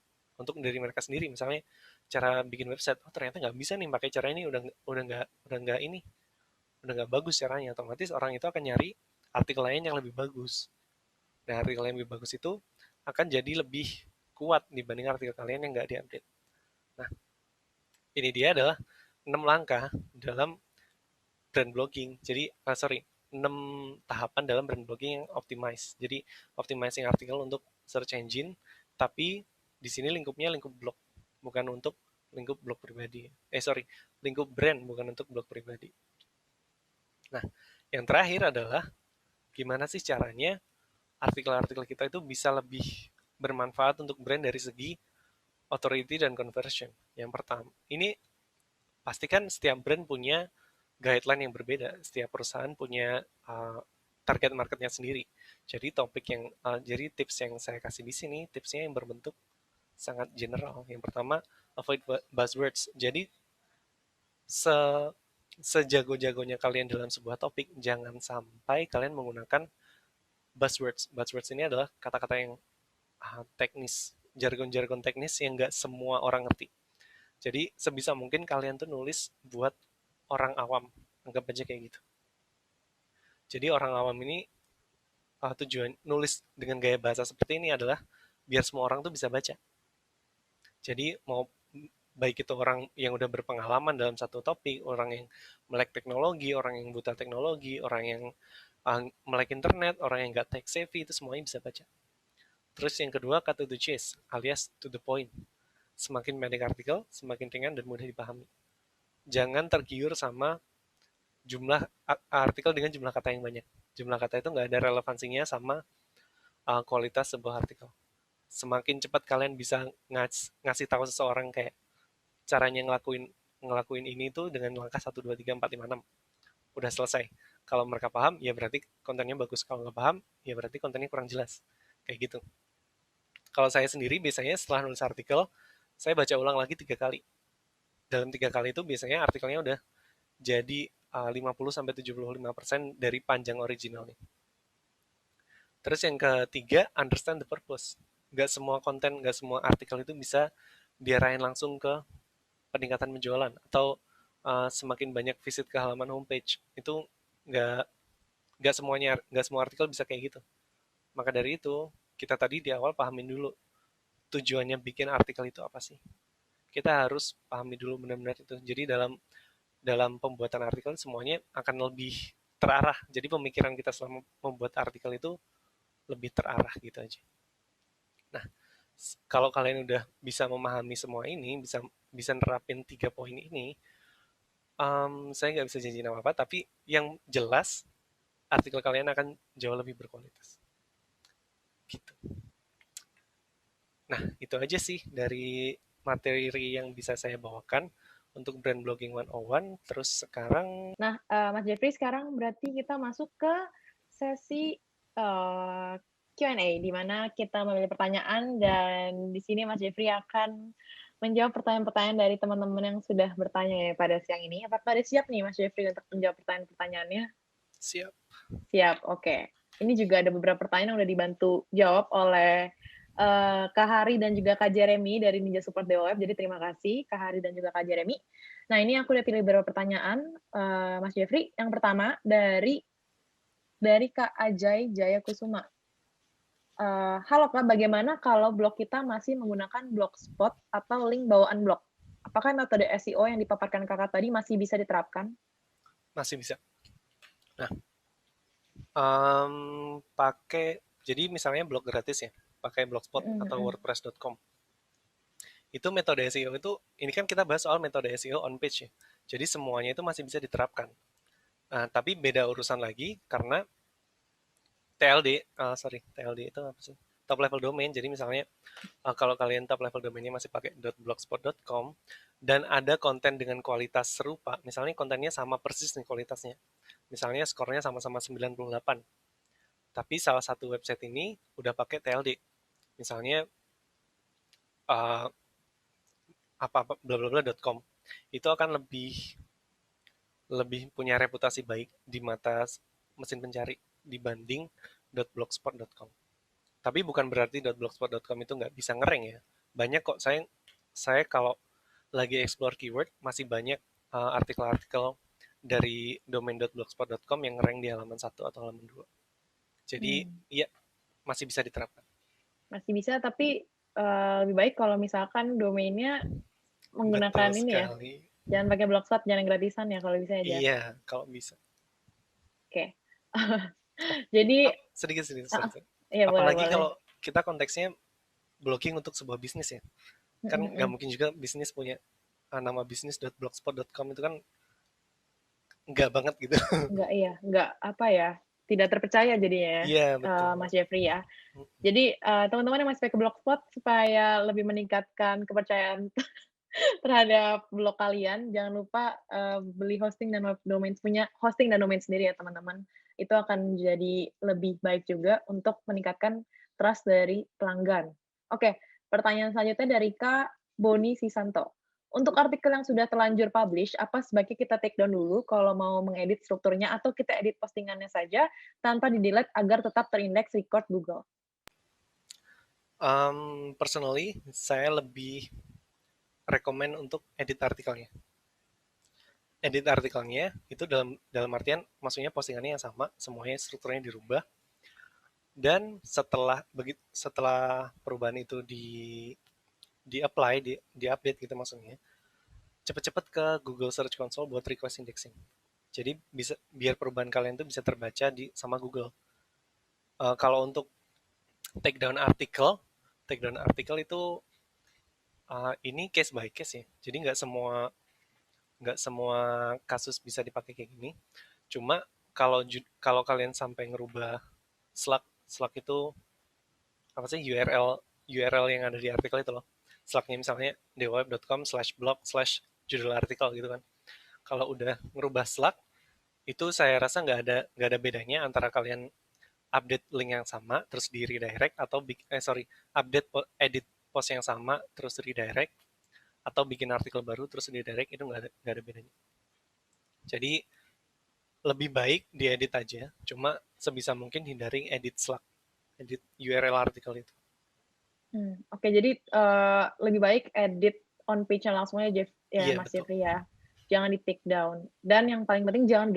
untuk dari mereka sendiri. Misalnya cara bikin website, oh ternyata nggak bisa nih pakai cara ini, udah nggak ini, udah nggak bagus caranya. Otomatis orang itu akan nyari artikel lain yang lebih bagus. Nah artikel yang lebih bagus itu akan jadi lebih kuat dibanding artikel kalian yang nggak diupdate. Nah ini dia adalah 6 langkah dalam brand blogging. Jadi, 6 tahapan dalam brand blogging yang optimize. Jadi, optimizing artikel untuk search engine, tapi di sini lingkupnya lingkup blog, bukan untuk lingkup blog pribadi. Lingkup brand, bukan untuk blog pribadi. Nah, yang terakhir adalah gimana sih caranya artikel-artikel kita itu bisa lebih bermanfaat untuk brand dari segi authority dan conversion. Yang pertama, ini pastikan setiap brand punya guideline yang berbeda. Setiap perusahaan punya target marketnya sendiri. Jadi jadi tips yang saya kasih di sini, tipsnya yang berbentuk sangat general. Yang pertama, avoid buzzwords. Jadi se sejago-jagonya kalian dalam sebuah topik, jangan sampai kalian menggunakan buzzwords. Buzzwords ini adalah kata-kata yang teknis, jargon-jargon teknis yang nggak semua orang ngerti. Jadi sebisa mungkin kalian tuh nulis buat orang awam, anggap aja kayak gitu. Jadi orang awam ini tujuan nulis dengan gaya bahasa seperti ini adalah biar semua orang tuh bisa baca. Jadi mau baik itu orang yang udah berpengalaman dalam satu topik, orang yang melek teknologi, orang yang buta teknologi, orang yang melek internet, orang yang nggak tech savvy, itu semuanya bisa baca. Terus yang kedua, cut to the chase, alias to the point. Semakin pendek artikel, semakin ringan dan mudah dipahami. Jangan tergiur sama jumlah artikel dengan jumlah kata yang banyak. Jumlah kata itu nggak ada relevansinya sama kualitas sebuah artikel. Semakin cepat kalian bisa ngasih tahu seseorang kayak caranya ngelakuin ini tuh dengan langkah 1, 2, 3, 4, 5, 6. Udah selesai. Kalau mereka paham, ya berarti kontennya bagus. Kalau nggak paham, ya berarti kontennya kurang jelas. Kayak gitu. Kalau saya sendiri biasanya setelah nulis artikel, saya baca ulang lagi 3 kali. Dalam 3 kali itu biasanya artikelnya udah jadi 50-75% dari panjang originalnya. Terus yang ketiga, understand the purpose. Nggak semua konten, nggak semua artikel itu bisa diarahin langsung ke peningkatan penjualan atau semakin banyak visit ke halaman homepage. Itu nggak nggak semua artikel bisa kayak gitu. Maka dari itu, kita tadi di awal pahamin dulu tujuannya bikin artikel itu apa sih. Kita harus pahami dulu benar-benar itu. Jadi dalam pembuatan artikel semuanya akan lebih terarah. Jadi pemikiran kita selama membuat artikel itu lebih terarah gitu aja. Nah, kalau kalian udah bisa memahami semua ini, bisa bisa nerapin 3 poin ini, saya nggak bisa janjiin apa-apa, tapi yang jelas artikel kalian akan jauh lebih berkualitas. Gitu. Nah, itu aja sih dari materi yang bisa saya bawakan untuk Brand Blogging 101. Terus sekarang... Nah, Mas Jeffrey, sekarang berarti kita masuk ke sesi Q&A, di mana kita memilih pertanyaan, dan di sini Mas Jeffrey akan menjawab pertanyaan-pertanyaan dari teman-teman yang sudah bertanya ya pada siang ini. Apakah ada siap nih Mas Jeffrey untuk menjawab pertanyaan-pertanyaannya? Siap. Siap, oke. Ini juga ada beberapa pertanyaan yang udah dibantu jawab oleh Kak Hari dan juga Kak Jeremy dari Ninja Support Dewa Web. Jadi terima kasih Kak Hari dan juga Kak Jeremy. Nah, ini aku udah pilih beberapa pertanyaan, Mas Jeffrey. Yang pertama dari Kak Ajay Jaya Kusuma. Halo Kak, bagaimana kalau blog kita masih menggunakan blogspot atau link bawaan blog? Apakah metode SEO yang dipaparkan Kakak tadi masih bisa diterapkan? Masih bisa. Nah, jadi misalnya blog gratis ya, pakai blogspot atau wordpress.com. Itu metode SEO itu, ini kan kita bahas soal metode SEO on page ya. Jadi semuanya itu masih bisa diterapkan. Tapi beda urusan lagi karena TLD itu apa sih? Top level domain. Jadi misalnya kalau kalian top level domainnya masih pakai .blogspot.com dan ada konten dengan kualitas serupa, misalnya kontennya sama persis nih kualitasnya. Misalnya skornya sama-sama 98. Tapi salah satu website ini udah pakai TLD. Misalnya apa-apa bla bla bla.com itu akan lebih punya reputasi baik di mata mesin pencari dibanding .blogspot.com. Tapi bukan berarti .blogspot.com itu nggak bisa ngerank ya. Banyak kok saya kalau lagi explore keyword masih banyak artikel-artikel dari domain .blogspot.com yang ngerank di halaman 1 atau halaman 2. Jadi ya masih bisa diterapkan. Masih bisa, tapi lebih baik kalau misalkan domainnya menggunakan Betul ini ya. sekali. Jangan pakai blogspot, jangan yang gratisan ya kalau bisa aja. Iya, kalau bisa. Oke. Jadi, Sedikit-sedikit. iya Apalagi boleh. kalau kita konteksnya blogging untuk sebuah bisnis ya. Kan nggak mungkin juga bisnis punya nama bisnis.blogspot.com itu kan nggak banget gitu. Nggak apa ya, tidak terpercaya jadinya ya, Iya, betul. Mas Jeffrey ya. Jadi, teman-teman yang masih pakai Blogspot supaya lebih meningkatkan kepercayaan terhadap blog kalian, jangan lupa, beli hosting dan domain punya hosting dan domain sendiri ya teman-teman. Itu akan jadi lebih baik juga untuk meningkatkan trust dari pelanggan. Oke, pertanyaan selanjutnya dari Kak Boni Sisanto. Untuk artikel yang sudah terlanjur publish, apa sebaiknya kita take down dulu kalau mau mengedit strukturnya atau kita edit postingannya saja tanpa di-delete agar tetap terindeks record Google? Personally, saya lebih rekomen untuk edit artikelnya. Edit artikelnya itu dalam artian maksudnya postingannya yang sama, semuanya strukturnya dirubah. Dan setelah perubahan itu di apply, di update gitu maksudnya, cepet-cepet ke Google Search Console buat request indexing. Jadi biar perubahan kalian itu bisa terbaca sama Google. Kalau untuk take down artikel itu ini case by case ya. Jadi nggak semua kasus bisa dipakai kayak gini. Cuma kalau kalian sampai ngerubah Slack itu apa sih URL yang ada di artikel itu loh. Slacknya misalnya dewaweb.com/blog/judul artikel gitu kan. Kalau udah ngerubah Slack itu saya rasa nggak ada bedanya antara kalian update link yang sama terus di redirect atau edit post yang sama terus redirect atau bikin artikel baru terus redirect itu nggak ada bedanya. Jadi lebih baik diedit aja, cuma sebisa mungkin hindari edit Slack, edit URL artikel itu. Oke, jadi, lebih baik edit on page-nya langsung aja ya, Iya Mas betul. Jeffrey ya. Jangan di-take down. Dan yang paling penting jangan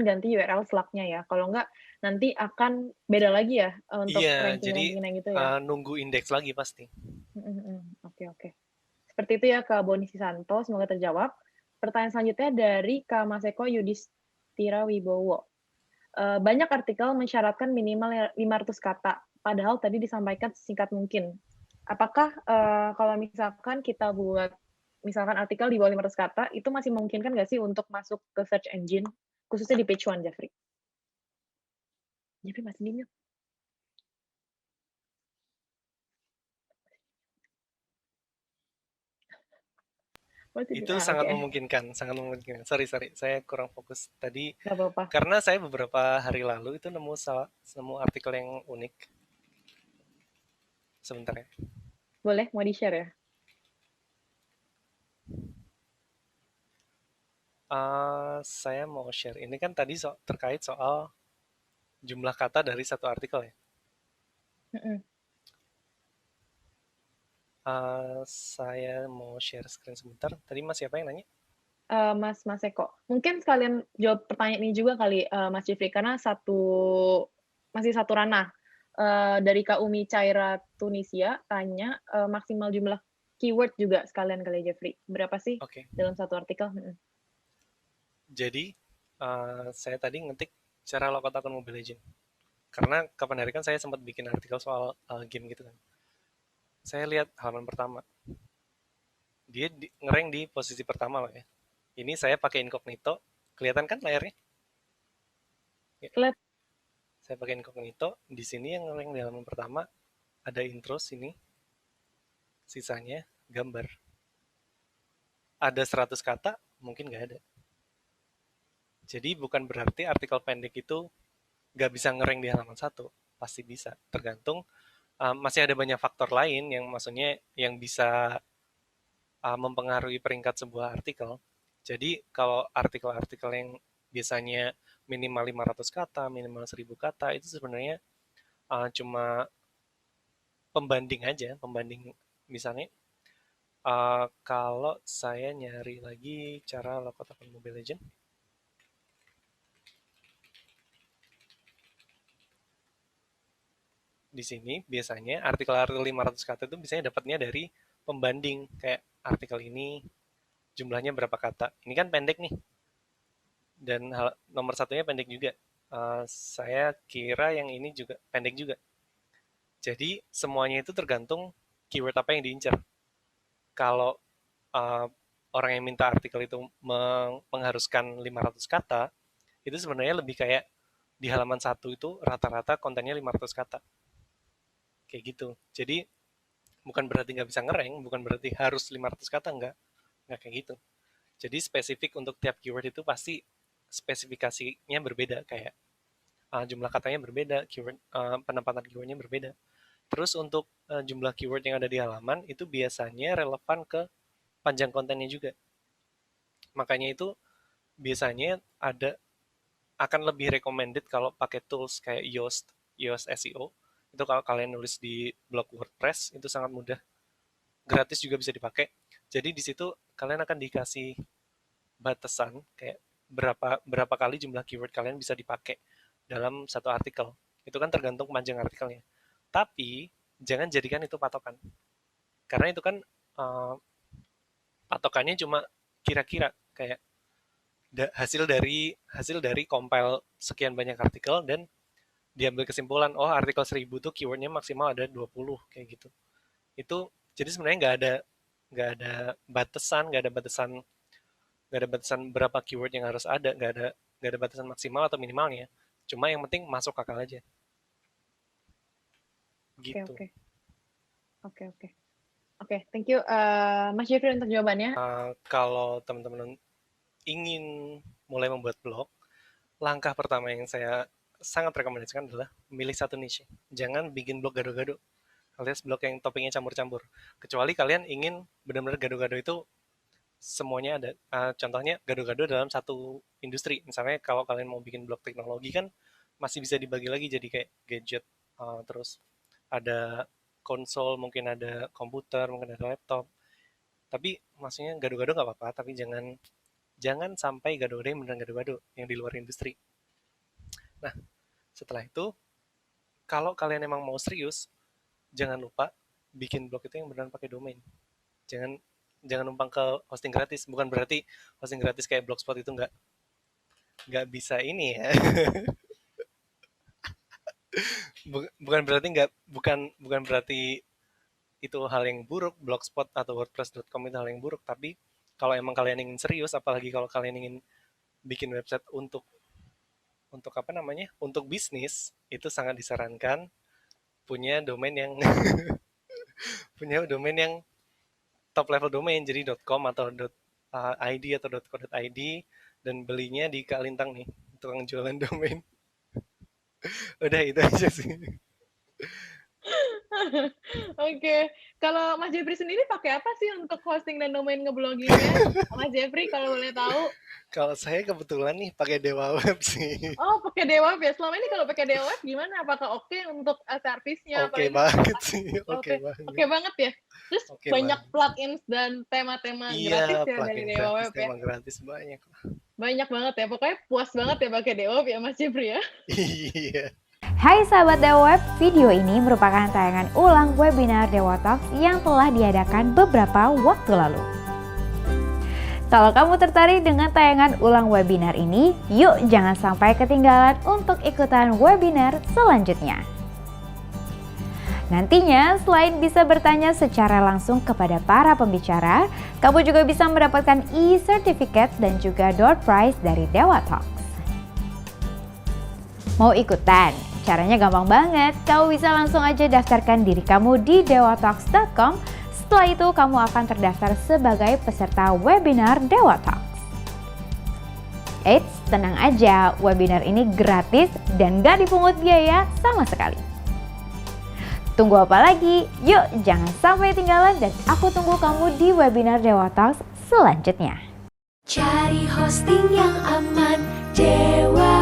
ganti URL Slack-nya ya, kalau enggak nanti akan beda lagi ya, untuk Iya, jadi ranking-ranking yang gitu ya? nunggu indeks lagi pasti. Oke oke. Seperti itu ya Kak Boni Sisanto, semoga terjawab. Pertanyaan selanjutnya dari Kak Maseko Yudhistira Wibowo. Banyak artikel mensyaratkan minimal 500 kata, padahal tadi disampaikan sesingkat mungkin. Apakah, kalau misalkan kita buat misalkan artikel di bawah 500 kata, itu masih memungkinkan nggak sih untuk masuk ke search engine, khususnya di page one, Jeffrey? Jeffrey masih diem yuk. Itu sangat Oke, memungkinkan, sangat memungkinkan. Sorry, saya kurang fokus tadi nggak apa-apa. karena saya beberapa hari lalu itu nemu artikel yang unik. Sebentar ya. Boleh, mau di-share ya? Saya mau share. Ini kan tadi terkait soal jumlah kata dari satu artikel ya. Mhm. Saya mau share screen sebentar. Tadi Mas siapa yang nanya? Mas Eko. Mungkin sekalian jawab pertanyaan ini juga kali, Mas Jeffrey, karena masih satu ranah. Dari Kak Umi Caira Tunisia tanya, maksimal jumlah keyword juga sekalian kali ya, Jeffrey. Berapa sih Oke. dalam satu artikel? Jadi saya tadi ngetik cara logout akun Mobile Legends. Karena kapan hari kan saya sempat bikin artikel soal game gitu kan. Saya lihat halaman pertama. Dia ngerank di posisi pertama loh ya. Ini saya pakai incognito. Kelihatan kan layarnya? Ya, Kelihatan. saya pakai incognito. Di sini yang ngerank di halaman pertama ada intro sini. Sisanya gambar. Ada 100 kata, mungkin nggak ada. Jadi bukan berarti artikel pendek itu nggak bisa ngerank di halaman satu. Pasti bisa. Tergantung masih ada banyak faktor lain yang maksudnya yang bisa mempengaruhi peringkat sebuah artikel. Jadi kalau artikel-artikel yang biasanya minimal 500 kata, minimal 1000 kata, itu sebenarnya cuma pembanding aja, pembanding misalnya kalau saya nyari lagi cara logout akun Mobile Legends, di sini biasanya artikel-artikel 500 kata itu biasanya dapatnya dari pembanding, kayak artikel ini jumlahnya berapa kata. Ini kan pendek nih, dan nomor satunya pendek juga. Saya kira yang ini juga pendek juga. Jadi semuanya itu tergantung keyword apa yang diincar. Kalau orang yang minta artikel itu mengharuskan 500 kata, itu sebenarnya lebih kayak di halaman 1 itu rata-rata kontennya 500 kata. Kayak gitu. Jadi bukan berarti nggak bisa ngerank, bukan berarti harus 500 kata, nggak kayak gitu. Jadi spesifik untuk tiap keyword itu pasti spesifikasinya berbeda, kayak jumlah katanya berbeda, keyword penempatan keywordnya berbeda. Terus untuk jumlah keyword yang ada di halaman itu biasanya relevan ke panjang kontennya juga. Makanya itu biasanya akan lebih recommended kalau pakai tools kayak Yoast SEO. Itu kalau kalian nulis di blog WordPress itu sangat mudah, gratis juga bisa dipakai. Jadi di situ kalian akan dikasih batasan kayak berapa kali jumlah keyword kalian bisa dipakai dalam satu artikel. Itu kan tergantung panjang artikelnya. Tapi jangan jadikan itu patokan, karena itu kan patokannya cuma kira-kira, kayak hasil dari compile sekian banyak artikel dan diambil kesimpulan, oh artikel 1000 tuh keywordnya maksimal ada 20 kayak gitu. Itu jadi sebenarnya nggak ada batasan berapa keyword yang harus ada, nggak ada batasan maksimal atau minimalnya. Cuma yang penting masuk akal aja. Gitu. Oke, thank you Mas Jeffrey untuk jawabannya. Kalau teman-teman ingin mulai membuat blog, langkah pertama yang saya sangat rekomendasikan adalah memilih satu niche. Jangan bikin blog gado-gado, alias blog yang topiknya campur-campur. Kecuali kalian ingin benar-benar gado-gado itu semuanya ada. Contohnya gado-gado dalam satu industri. Misalnya kalau kalian mau bikin blog teknologi kan masih bisa dibagi lagi jadi kayak gadget, terus ada konsol, mungkin ada komputer, mungkin ada laptop. Tapi maksudnya gado-gado nggak apa-apa, tapi jangan sampai gado-gado yang beneran gado-gado yang di luar industri. Nah, setelah itu kalau kalian emang mau serius, jangan lupa bikin blog itu yang beneran pakai domain. Jangan numpang ke hosting gratis. Bukan berarti hosting gratis kayak Blogspot itu nggak bisa ini ya. bukan berarti itu hal yang buruk, Blogspot atau WordPress.com itu hal yang buruk, tapi kalau emang kalian ingin serius, apalagi kalau kalian ingin bikin website untuk bisnis, itu sangat disarankan punya domain yang top level domain, jadi .com atau .id atau .co.id, dan belinya di Kak Lintang nih, tukang jualan domain. Udah itu aja sih. Oke. Kalau Mas Jeffrey sendiri pakai apa sih untuk hosting dan domain ngebloggingnya? Mas Jeffrey kalau boleh tahu. Kalau saya kebetulan nih pakai Dewa Web sih. Oh, pakai Dewa Web ya. Selama ini kalau pakai Dewa Web gimana? Apakah oke untuk servisnya? Oke banget sih. Oke banget ya. Terus banyak plugins dan tema-tema gratis ya dari Dewa Web ya. Tema gratis banyak. Banyak banget ya. Pokoknya puas banget ya pakai Dewa Web ya Mas Jeffrey ya. Iya. Hai sahabat Dewa Web, video ini merupakan tayangan ulang webinar Dewa Talks yang telah diadakan beberapa waktu lalu. Kalau kamu tertarik dengan tayangan ulang webinar ini, yuk jangan sampai ketinggalan untuk ikutan webinar selanjutnya. Nantinya, selain bisa bertanya secara langsung kepada para pembicara, kamu juga bisa mendapatkan e-certificate dan juga door prize dari Dewa Talks. Mau ikutan? Caranya gampang banget, kamu bisa langsung aja daftarkan diri kamu di dewatalks.com. Setelah itu kamu akan terdaftar sebagai peserta webinar Dewa Talks. Eits, tenang aja, webinar ini gratis dan gak dipungut biaya sama sekali. Tunggu apa lagi? Yuk, jangan sampai ketinggalan dan aku tunggu kamu di webinar Dewa Talks selanjutnya. Cari hosting yang aman, Dewa